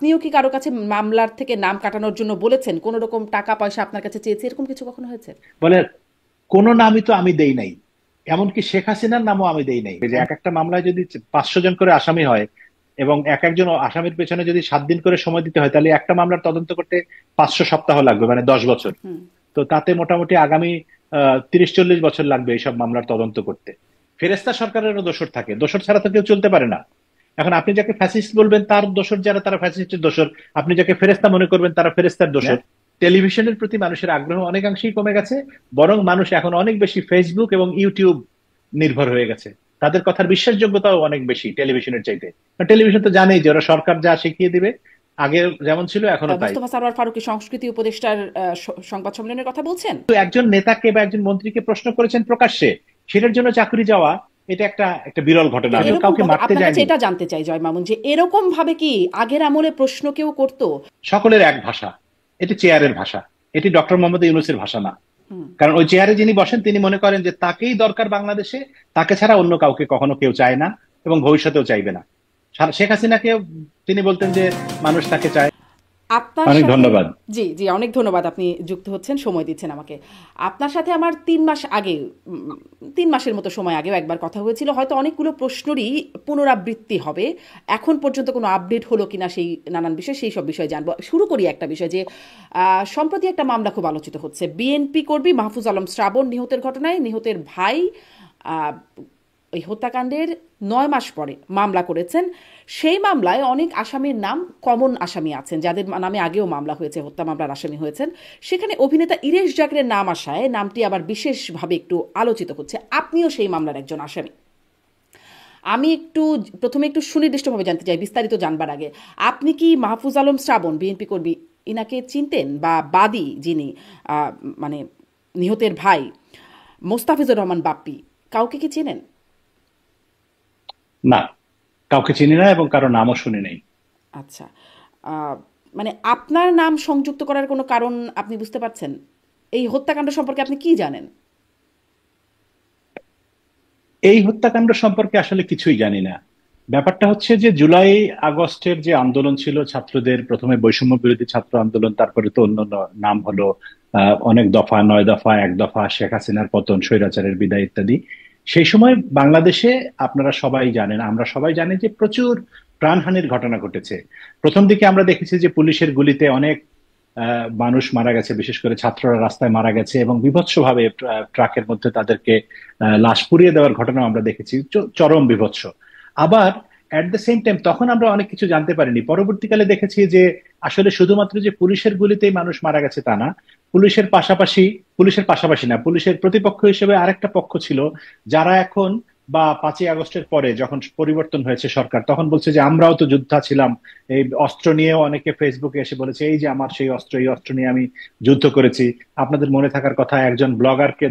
আপনিও কি কারো কাছে মামলার থেকে নাম কাটানোর জন্য বলেছেন, কোনো রকম টাকা পয়সা আপনার কাছে চেয়েছে, এরকম কিছু কখনো হয়েছে? বলে কোনো নামই তো আমি দেই নাই, এমনকি শেখ হাসিনার নামও আমি দেই নাই। এই যে এক একটা মামলায় যদি 500 জন করে আসামি হয় এবং এক একজন আসামির পেছনে যদি 7 দিন করে সময় দিতে হয়, তাহলে একটা মামলার তদন্ত করতে 500 সপ্তাহ লাগবে, মানে 10 বছর। হুম। তো তাতে মোটামুটি আগামী 30-40 বছর লাগবে এইসব মামলার তদন্ত করতে। ফেরেস্তা সরকারেরও দোসর থাকে, দোসর ছাড়া তো কেউ চলতে পারে না। এখন আপনি যাকে ফ্যাসিস্ট বলবেন তার দোসর যারা, তারা ফ্যাসিস্টের দোসর। আপনি যাকে ফেরেস্তা মনে করবেন তারা ফেরেস্তার দোসর। টেলিভিশনের প্রতি মানুষের আগ্রহ অনেকাংশেই কমে গেছে, বরং মানুষ এখন অনেক বেশি ফেসবুক এবং ইউটিউব নির্ভর হয়ে গেছে। তাদের কথার বিশ্বাসযোগ্যতাও অনেক বেশি টেলিভিশনের চাইতে। টেলিভিশন তো জানেই যে ওরা সরকার যা শিখিয়ে দিবে, আগে যেমন ছিল এখনো তাই। মোস্তফা সরোয়ার ফারুকী সংস্কৃতি উপদেষ্টার সংবাদ সম্মেলনের কথা বলছেন? তো একজন নেতাকে বা একজন মন্ত্রীকে প্রশ্ন করেছেন প্রকাশ্যে, সেটার জন্য চাকরি যাওয়া, এটা একটা একটা বিরল তো ঘটনা। আমিও এরকম কাউকে ভাবে মারতে আপনার কাছে যাইনি। এটা জানতে চাই জয় মামুন, যে এরকম ভাবে কি আগের আমলে প্রশ্ন কেউ করতো? সকলের এক ভাষা, এটি চেয়ারের ভাষা, এটি ডক্টর মোহাম্মদ ইউনূসের ভাষা না। হুম। কারণ ওই চেয়ারে যিনি বসেন তিনি মনে করেন যে তাকেই দরকার বাংলাদেশে, তাকে ছাড়া অন্য কাউকে কখনো কেউ চায় না এবং ভবিষ্যতেও চাইবে না। শেখ হাসিনাকে তিনি বলতেন যে মানুষ তাকে চায়। আপনার অনেক সাথে, ধন্যবাদ। জি জি, অনেক ধন্যবাদ, আপনি যুক্ত হচ্ছেন, সময় দিচ্ছেন আমাকে। আপনার সাথে আমার 3 মাস আগে, 3 মাসের মতো সময় আগেও একবার কথা হয়েছিল, হয়তো অনেকগুলো প্রশ্নেরই পুনরাবৃত্তি হবে। এখন পর্যন্ত কোনো আপডেট হলো কিনা সেই নানান বিষয়, সেই সব বিষয়ে জানবো। শুরু করি একটা বিষয়, যে সম্প্রতি একটা মামলা খুব আলোচিত হচ্ছে। বিএনপি কর্মী মাহফুজ আলম শ্রাবণ নিহতের ঘটনায় নিহতের ভাই আহ, ওই হত্যাকাণ্ডের 9 মাস পরে মামলা করেছেন। সেই মামলায় অনেক আসামির নাম, কমন আসামি আছেন যাদের নামে আগেও মামলা হয়েছে, হত্যা মামলার আসামি হয়েছেন। সেখানে অভিনেতা ইরেশ জাগরের নাম আসায় নামটি আবার বিশেষভাবে একটু আলোচিত হচ্ছে। আপনিও সেই মামলার একজন আসামি। আমি প্রথমে একটু সুনির্দিষ্টভাবে জানতে চাই, বিস্তারিত জানবার আগে, আপনি কি মাহফুজ আলম শ্রাবণ, বিএনপি কর্মী, ইনাকে চিনতেন? বা বাদী যিনি, আহ, মানে নিহতের ভাই মোস্তাফিজুর রহমান বাপ্পি, কাউকে কি চেনেন? না, কাউকে চিনি না এবং কারো নামও শুনি নাই। আচ্ছা। আহ, মানে আপনার নাম সংযুক্ত করার কোনো কারণ আপনি বুঝতে পারছেন? এই হত্যাকাণ্ড সম্পর্কে আপনি কি জানেন? এই হত্যাকাণ্ড সম্পর্কে আসলে কিছুই জানি না। ব্যাপারটা হচ্ছে যে জুলাই আগস্টের যে আন্দোলন ছিল ছাত্রদের, প্রথমে বৈষম্য বিরোধী ছাত্র আন্দোলন, তারপরে তো অন্য নাম হলো অনেক দফা, 9 দফা, 1 দফা, শেখ হাসিনার পতন, স্বৈরাচারের বিদায় ইত্যাদি। সেই সময় বাংলাদেশে আপনারা সবাই জানেন, আমরা সবাই জানি যে প্রচুর প্রাণহানির ঘটনা ঘটেছে। প্রথম দিকে আমরা দেখেছি যে পুলিশের গুলিতে অনেক মানুষ মারা গেছে, বিশেষ করে ছাত্ররা রাস্তায় মারা গেছে এবং বীভৎসভাবে ট্রাকের মধ্যে তাদেরকে লাশ পুড়িয়ে দেওয়ার ঘটনা আমরা দেখেছি, চরম বীভৎস। আবার অ্যাট দ্য সেম টাইম তখন আমরা অনেক কিছু জানতে পারিনি, পরবর্তীকালে দেখেছি যে আসলে শুধুমাত্র যে পুলিশের গুলিতেই মানুষ মারা গেছে তা না। পুলিশের পাশাপাশি, পুলিশের পাশাপাশি না, পুলিশের প্রতিপক্ষ হিসেবে আরেকটা পক্ষ ছিল, যারা এখন বা 5ই আগস্টের পরে যখন পরিবর্তন হয়েছে সরকার, তখন বলছে যে আমরাও তো যোদ্ধা ছিলাম। এই অস্ত্র নিয়েও অনেকে ফেসবুকে এসে বলেছে এই যে আমার সেই অস্ত্র, এই অস্ত্র নিয়ে আমি যুদ্ধ করেছি। আপনাদের মনে থাকার কথা, একজন ব্লগারকে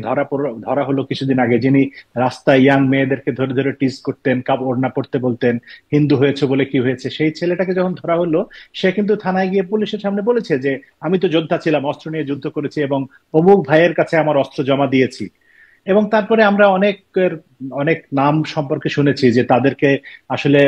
ধরা হলো কিছুদিন আগে, যিনি রাস্তায় ইয়াং মেয়েদেরকে ধরে ধরে টিজ করতেন, ওড়না পড়তে বলতেন, হিন্দু হয়েছে বলে কি হয়েছে। সেই ছেলেটাকে যখন ধরা হলো, সে কিন্তু থানায় গিয়ে পুলিশের সামনে বলেছে যে আমি তো যোদ্ধা ছিলাম, অস্ত্র নিয়ে যুদ্ধ করেছি এবং অমুক ভাইয়ের কাছে আমার অস্ত্র জমা দিয়েছি। এবং তারপরে আমরা অনেক নাম সম্পর্কে শুনেছি যে তাদেরকে আসলে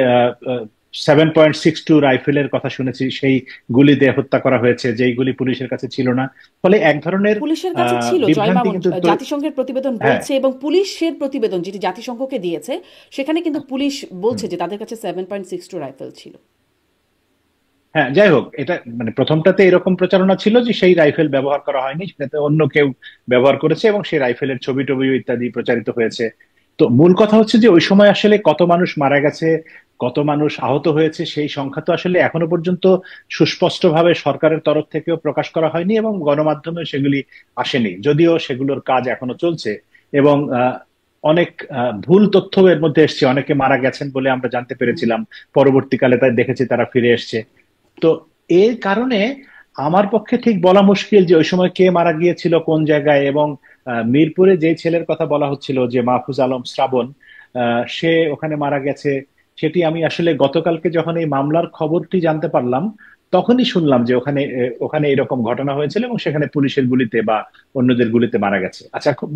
7.62 রাইফেলের কথা শুনেছি, সেই গুলি দিয়ে হত্যা করা হয়েছে, যেই গুলি পুলিশের কাছে ছিল না। ফলে এক ধরনের পুলিশের কাছে ছিল, জয় বিভ্রান্তি মামুন, কিন্তু জাতিসংঘের প্রতিবেদন হ্যাঁ, বলছে, এবং পুলিশের প্রতিবেদন যেটি জাতিসংঘকে দিয়েছে, সেখানে কিন্তু পুলিশ বলছে যে তাদের কাছে 7.62 রাইফেল ছিল। হ্যাঁ, যাই হোক, এটা মানে প্রথমটাতে এরকম প্রচারণা ছিল যে সেই রাইফেল ব্যবহার করা হয়নি, সেটাতে অন্য কেউ ব্যবহার করেছে এবং সেই রাইফেলের ছবি টবি ইত্যাদি প্রচারিত হয়েছে। তো মূল কথা হচ্ছে যে ওই সময় আসলে কত মানুষ মারা গেছে, কত মানুষ আহত হয়েছে, সেই সংখ্যা তো আসলে এখনো পর্যন্ত সুস্পষ্টভাবে সরকারের তরফ থেকেও প্রকাশ করা হয়নি এবং গণমাধ্যমে সেগুলি আসেনি, যদিও সেগুলোর কাজ এখনো চলছে। এবং অনেক ভুল তথ্য এর মধ্যে এসছে, অনেকে মারা গেছেন বলে আমরা জানতে হুম। পেরেছিলাম, পরবর্তীকালে তাই দেখেছি তারা ফিরে এসছে। তো এর কারণে আমার পক্ষে ঠিক বলা মুশকিল যে ওই সময় কে মারা গিয়েছিল কোন জায়গায়। এবং মিরপুরে যে ছেলের কথা বলা হচ্ছিল যে মাহফুজ আলম শ্রাবণ, সে ওখানে মারা গেছে, সেটি আমি আসলে গতকালকে যখন এই মামলার খবরটি জানতে পারলাম, তখনই শুনলাম যে ওখানে ওখানে এরকম ঘটনা হয়েছিল এবং সেখানে পুলিশের গুলিতে বা অন্যদের গুলিতে মারা গেছে। আচ্ছা, খুব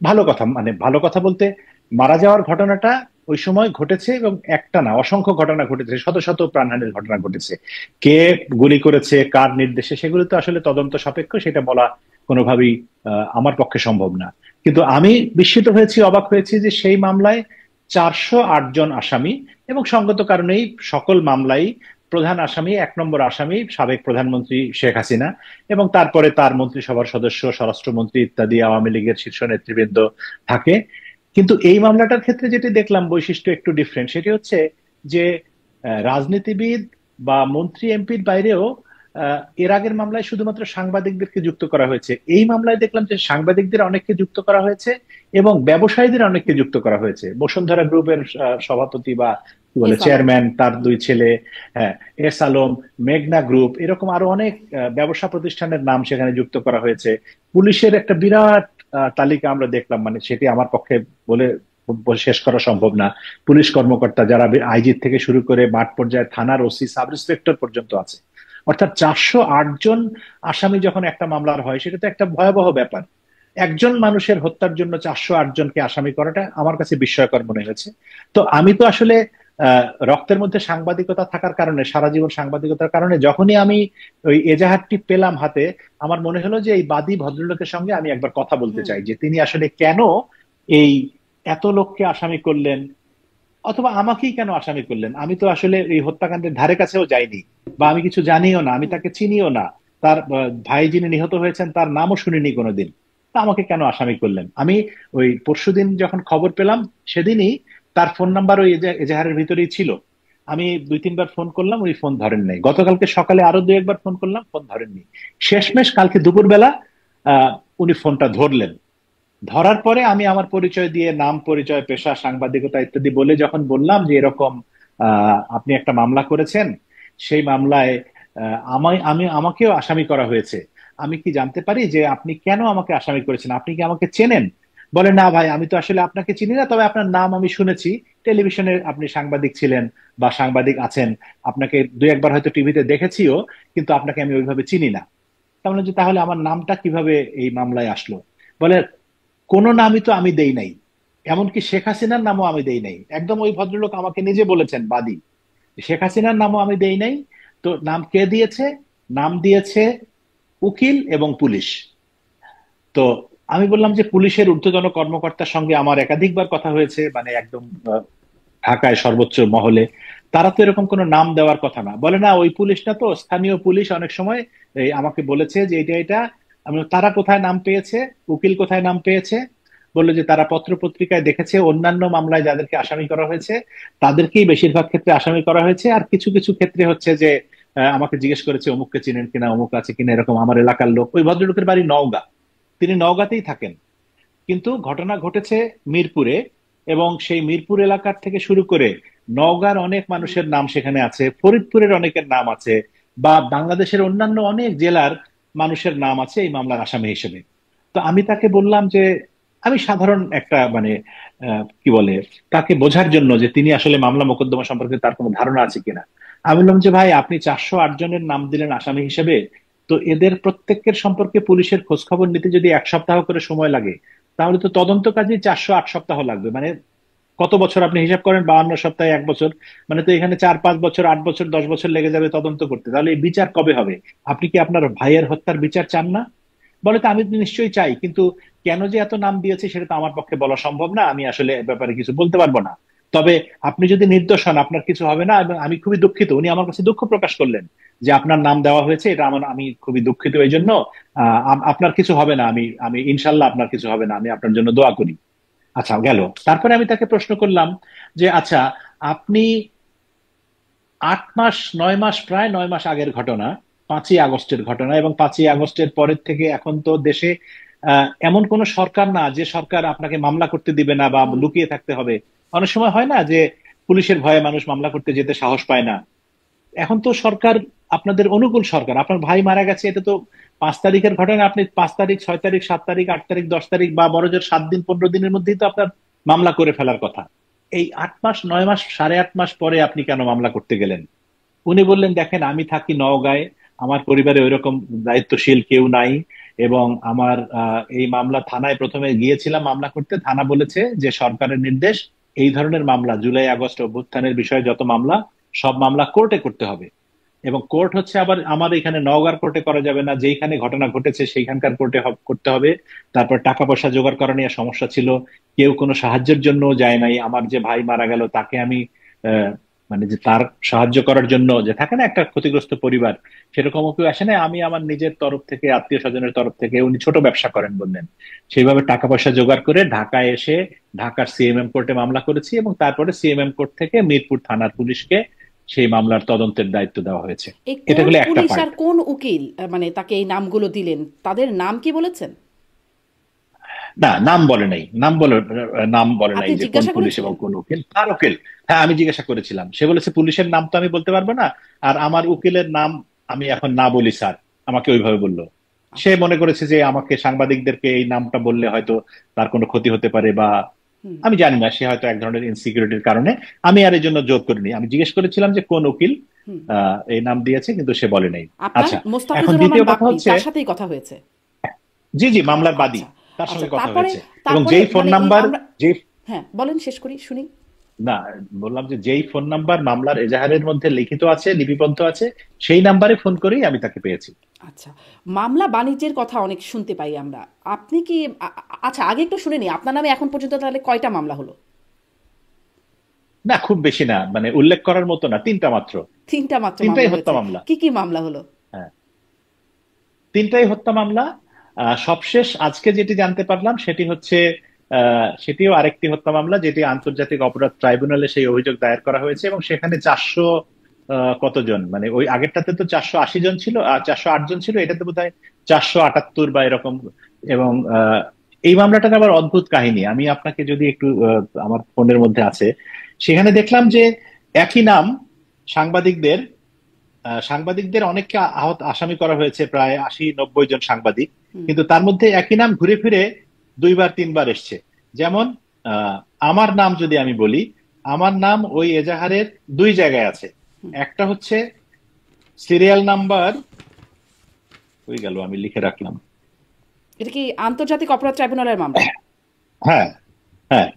ভালো কথা, মানে ভালো কথা বলতে মারা যাওয়ার ঘটনাটা ওই সময় ঘটেছে, এবং একটা না অসংখ্য ঘটনা ঘটেছে, শত শত প্রাণহানির ঘটনা ঘটেছে। কে গুলি করেছে, কার নির্দেশে, সেগুলো তো আসলে তদন্ত সাপেক্ষ, সেটা বলা কোনোভাবেই আমার পক্ষে সম্ভব না। কিন্তু আমি বিস্মিত হয়েছি, অবাক হয়েছি যে সেই মামলায় 408 জন আসামি, এবং সঙ্গত কারণেই সকল মামলাই প্রধান আসামি, 1 নম্বর আসামি সাবেক প্রধানমন্ত্রী শেখ হাসিনা, এবং তারপরে তার মন্ত্রিসভার সদস্য, স্বরাষ্ট্রমন্ত্রী ইত্যাদি আওয়ামী লীগের শীর্ষ নেতৃবৃন্দ থাকে। কিন্তু এই মামলাটার ক্ষেত্রে যেটি দেখলাম বৈশিষ্ট্য একটু ডিফারেন্ট, সেটি হচ্ছে যে রাজনীতিবিদ বা মন্ত্রী এমপির বাইরেও এর আগের মামলায় শুধুমাত্র সাংবাদিকদেরকে যুক্ত করা হয়েছে, এই মামলায় দেখলাম যে সাংবাদিকদের অনেককে যুক্ত করা হয়েছে এবং ব্যবসায়ীদের অনেককে যুক্ত করা হয়েছে। বসুন্ধরা গ্রুপের সভাপতি বা কি বলে এস আলম। চেয়ারম্যান, তার 2 ছেলে, হ্যাঁ, এস আলম, মেঘনা গ্রুপ, এরকম আরো অনেক ব্যবসা প্রতিষ্ঠানের নাম সেখানে যুক্ত করা হয়েছে। পুলিশের একটা বিরাট তালিকা আমরা দেখলাম, মানে সেটি আমার পক্ষে বলে শেষ করা সম্ভব না। পুলিশ কর্মকর্তা যারা আইজি থেকে শুরু করে মাঠ পর্যায়ে থানার ওসি, সাব ইন্সপেক্টর পর্যন্ত আছে। অর্থাৎ 408 জন আসামি যখন একটা মামলার হয়, সেটা তো একটা ভয়াবহ ব্যাপার। একজন মানুষের হত্যার জন্য 408 জনকে আসামি করাটা আমার কাছে বিস্ময়কর মনে হয়েছে। তো আমি তো আসলে রক্তের মধ্যে সাংবাদিকতা থাকার কারণে, সারা জীবন সাংবাদিকতার কারণে, যখনই আমি ওই এজাহারটি পেলাম হাতে, আমার মনে হলো যে এই বাদী ভদ্রলোকের সঙ্গে আমি একবার কথা বলতে হুম। চাই, যে তিনি আসলে কেন এই এত লোককে আসামি করলেন, অথবা আমাকেই কেন আসামি করলেন। আমি তো আসলে এই হত্যাকাণ্ডের ধারে কাছেও যাইনি, বা আমি কিছু জানিও না, আমি হুম। তাকে চিনিও না, তার ভাই যিনি নিহত হয়েছেন তার নামও শুনিনি কোনোদিন। তা আমাকে কেন আসামি করলেন? আমি ওই পরশুদিন যখন খবর পেলাম, সেদিনই তার ফোন নাম্বার ওই এজাহারের ভিতরেই ছিল। আমি 2-3 বার ফোন করলাম, ওই ফোন ধরেন নাই। গতকালকে সকালে আরো 2-1 বার ফোন করলাম, ফোন ধরেননি। শেষমেশ কালকে দুপুরবেলা আহ উনি ফোনটা ধরলেন। ধরার পরে আমি আমার পরিচয় দিয়ে, নাম, পরিচয়, পেশা, সাংবাদিকতা ইত্যাদি বলে যখন বললাম যে এরকম আপনি একটা মামলা করেছেন, সেই মামলায় আমাকেও আসামি করা হয়েছে, আমি কি জানতে পারি যে আপনি কেন আমাকে আসামি করেছেন? আপনি কি আমাকে চেনেন? বলে, না ভাই, আমি তো আসলে আপনাকে চিনি না, তবে আপনার নাম আমি শুনেছি, টেলিভিশনে আপনি সাংবাদিক ছিলেন বা সাংবাদিক আছেন, আপনাকে 2-1 বার হয়তো টিভিতে দেখেছিও, কিন্তু আপনাকে আমি ওইভাবে চিনি না। তাহলে যে তাহলে আমার নামটা কিভাবে এই মামলায় আসলো? বলে, কোনো নামই তো আমি দেই নাই, এমনকি শেখ হাসিনার নামও আমি দেই নাই। একদম ওই ভদ্রলোক আমাকে নিজে বলেছেন, বাদী, শেখ হাসিনার নামও আমি দেই নাই। তো নাম কে দিয়েছে? নাম দিয়েছে উকিল এবং পুলিশ। তো আমি বললাম যে পুলিশের ঊর্ধ্বতন কর্মকর্তার সঙ্গে আমার একাধিকবার কথা হয়েছে, মানে একদম ঢাকায় সর্বোচ্চ মহলে, তারা তো এরকম কোনো নাম দেওয়ার কথা না। বলে, না ওই পুলিশটা তো স্থানীয় পুলিশ, অনেক সময় এই আমাকে বলেছে যে এটা এটা। আমি বললাম, তারা কোথায় নাম পেয়েছে? উকিল কোথায় নাম পেয়েছে? বললো যে তারা পত্র পত্রিকায় দেখেছে, অন্যান্য মামলায় যাদেরকে আসামি করা হয়েছে তাদেরকেই বেশিরভাগ ক্ষেত্রে আসামি করা হয়েছে, আর কিছু কিছু ক্ষেত্রে হচ্ছে যে আমাকে জিজ্ঞেস করেছে অমুককে চিনেন কিনা, অমুক আছে কিনা, এরকম আমার এলাকার লোক। ওই ভদ্রলোকের বাড়ি নওগাঁ, তিনি নওগাঁতেই থাকেন, কিন্তু ঘটনা ঘটেছে মিরপুরে, এবং সেই মিরপুর এলাকার থেকে শুরু করে নওগাঁর অনেক হুম। মানুষের নাম সেখানে আছে, ফরিদপুরের অনেকের নাম আছে, বা বাংলাদেশের অন্যান্য অনেক জেলার মানুষের নাম আছে এই মামলার আসামি হিসেবে। তো আমি তাকে বললাম যে আমি সাধারণ একটা মানে কি বলে, তাকে বোঝার জন্য যে তিনি আসলে মামলা মোকদ্দমা সম্পর্কে তার কোনো ধারণা আছে কিনা, আমি বললাম যে ভাই, আপনি 408 জনের নাম দিলেন আসামি হিসেবে, তো এদের প্রত্যেকের সম্পর্কে পুলিশের খোঁজ খবর নিতে যদি 1 সপ্তাহ করে সময় লাগে, তাহলে তো তদন্ত কাজে 408 সপ্তাহ লাগবে। মানে কত বছর আপনি হিসাব করেন, 52 সপ্তাহে 1 বছর, মানে তো এখানে 4-5 বছর, 8 বছর, 10 বছর লেগে যাবে তদন্ত করতে। তাহলে এই বিচার কবে হবে? আপনি কি আপনার ভাইয়ের হত্যার বিচার চান না? বলে, তো আমি তো নিশ্চয়ই চাই, কিন্তু কেন যে এত নাম দিয়েছে সেটা তো আমার পক্ষে বলা সম্ভব না, আমি আসলে এ ব্যাপারে কিছু বলতে পারবো না। তবে আপনি যদি নির্দোষ হন, আপনার কিছু হবে না, এবং আমি খুবই দুঃখিত। উনি আমার কাছে দুঃখ প্রকাশ করলেন যে আপনার নাম দেওয়া হয়েছে, এটা আমি খুবই দুঃখিত এই জন্য। আপনার কিছু হবে না, আমি আমি ইনশাল্লাহ আপনার কিছু হবে না, আমি আপনার জন্য দোয়া করি। আচ্ছা, গেল। তারপরে আমি তাকে প্রশ্ন করলাম যে আচ্ছা, আপনি 8 মাস, 9 মাস, প্রায় 9 মাস আগের ঘটনা, 5ই আগস্টের ঘটনা, এবং 5ই আগস্টের পরের থেকে এখন তো দেশে এমন কোন সরকার না যে সরকার আপনাকে মামলা করতে দিবে না বা হুম। লুকিয়ে থাকতে হবে। অনেক সময় হয় না যে পুলিশের ভয়ে মানুষ মামলা করতে যেতে সাহস পায় না। এখন তো সরকার আপনাদের অনুকূল সরকার। আপনার ভাই মারা গেছে, এটা তো 5 তারিখের ঘটনা, আপনি 5 তারিখ, 6 তারিখ, 7 তারিখ, 8 তারিখ, 10 তারিখ, বা বড়জোর 7 দিন, 15 দিনের মধ্যেই তো আপনার মামলা করে ফেলার কথা। এই 8 মাস, 9 মাস, 8.5 মাস পরে আপনি কেন মামলা করতে গেলেন? উনি বললেন, দেখেন, আমি থাকি নওগাঁয়, আমার পরিবারে ওইরকম দায়িত্বশীল কেউ নাই, এবং আমার এই মামলা থানায় প্রথমে গিয়েছিলাম মামলা করতে, থানা বলেছে যে সরকারের নির্দেশ এই ধরনের মামলা, জুলাই আগস্ট অভ্যুত্থানের বিষয়ে যত মামলা, সব মামলা কোর্টে করতে হবে। এবং কোর্ট হচ্ছে আবার আমার এখানে নওগাঁর কোর্টে করা যাবে না, যেইখানে ঘটনা ঘটেছে সেইখানকার কোর্টে করতে হবে। তারপর টাকা পয়সা জোগাড় করা নিয়ে সমস্যা ছিল, কেউ কোনো সাহায্যের জন্য যায় নাই। আমার যে ভাই মারা গেল তাকে আমি আহ, মানে যে তার সাহায্য করার জন্য, যে থাকে না একটা ক্ষতিগ্রস্ত পরিবার, সেরকমও কেউ আসে না। আমি আমার নিজের তরফ থেকে, আত্মীয় স্বজনের তরফ থেকে, উনি ছোট ব্যবসা করেন বললেন, সেইভাবে টাকা পয়সা জোগাড় করে ঢাকায় এসে ঢাকার সিএমএম কোর্টে মামলা করেছি, এবং তারপরে সিএমএম কোর্ট থেকে মিরপুর থানার পুলিশকে সেই মামলার তদন্তের দায়িত্ব দেওয়া হয়েছে। এই এটা কোন হলো একটা পুলিশ পার্ট। আর কোন উকিল মানে তাকে এই নামগুলো দিলেন, তাদের নাম কি বলেছেন? না, নাম বলে নাই, নাম বলে নাই আপনি যে কোন জিজ্ঞাসা পুলিশ এবং করেছিলেন? কোন উকিল। তার উকিল, হ্যাঁ আমি জিজ্ঞাসা করেছিলাম, সে বলেছে পুলিশের নাম তো আমি বলতে পারবো না, আর আমার উকিলের নাম আমি এখন না বলি স্যার, আমাকে ওইভাবে বললো। সে আচ্ছা। মনে করেছে যে আমাকে, সাংবাদিকদেরকে এই নামটা বললে হয়তো তার কোনো ক্ষতি হতে পারে, বা হুম। আমি জানি না, সে হয়তো এক ধরনের ইনসিকিউরিটির কারণে। আমি আর এই জন্য জোর করিনি, আমি জিজ্ঞেস করেছিলাম যে কোন উকিল হুম। এই নাম দিয়েছে, কিন্তু সে বলে নাই। আপনার আচ্ছা, এখন মোস্তাফিজুর রহমান দ্বিতীয় কথা বাপ্পি হচ্ছে, তার সাথেই কথা হয়েছে? জি জি, মামলার বাদী, আচ্ছা। তার আচ্ছা, সঙ্গে কথা তারপরে, হয়েছে। এবং তারপরে যেই ফোন মানে এই নাম্বার, আমরা, যে, হ্যাঁ বলেন, শেষ করি শুনি। না, বললাম যে যেই ফোন নাম্বার মামলার এজাহারের মধ্যে লিখিত আছে, লিপিবদ্ধ আছে, সেই নাম্বারে ফোন করেই আমি তাকে পেয়েছি। আচ্ছা, মামলা বাণিজ্যের কথা অনেক শুনতে পাই আমরা। আপনি কি আচ্ছা, আগে একটু শুনে নি, আপনার নামে এখন পর্যন্ত তাহলে কয়টা মামলা হলো? না, খুব বেশি না, মানে উল্লেখ করার মতো না, তিনটা মাত্র। তিনটা মাত্র তিনটাই মামলা হত্যা হয়েছে? মামলা। কি কি মামলা হলো? হ্যাঁ, তিনটাই হত্যা মামলা। সবশেষ আজকে যেটি জানতে পারলাম সেটি হচ্ছে, সেটিও আরেকটি হত্যা মামলা, যেটি আন্তর্জাতিক অপরাধ ট্রাইব্যুনালে সেই অভিযোগ দায়ের করা হয়েছে, এবং সেখানে 400 কতজন, মানে ওই আগেরটাতে তো 480 জন ছিল, আর 408 জন ছিল, এটাতে বোধহয় 478 বা এরকম। এবং এই মামলাটার আবার অদ্ভুত কাহিনী, আমি আপনাকে যদি একটু, আমার ফোনের মধ্যে আছে, সেখানে দেখলাম যে একই নাম, সাংবাদিকদের সাংবাদিকদের অনেককে আসামি করা হয়েছে, প্রায় 80-90 জন সাংবাদিক, হুম। কিন্তু তার মধ্যে একই নাম ঘুরে ফিরে দুইবার তিনবার এসছে। যেমন আহ, আমার নাম যদি আমি বলি, আমার নাম ওই এজাহারের দুই জায়গায় আছে। হুম। একটা হচ্ছে সিরিয়াল নাম্বার, ওই গেল, আমি লিখে রাখলাম। এটা কি আন্তর্জাতিক অপরাধ ট্রাইব্যুনালের মামলা? হ্যাঁ, হ্যাঁ,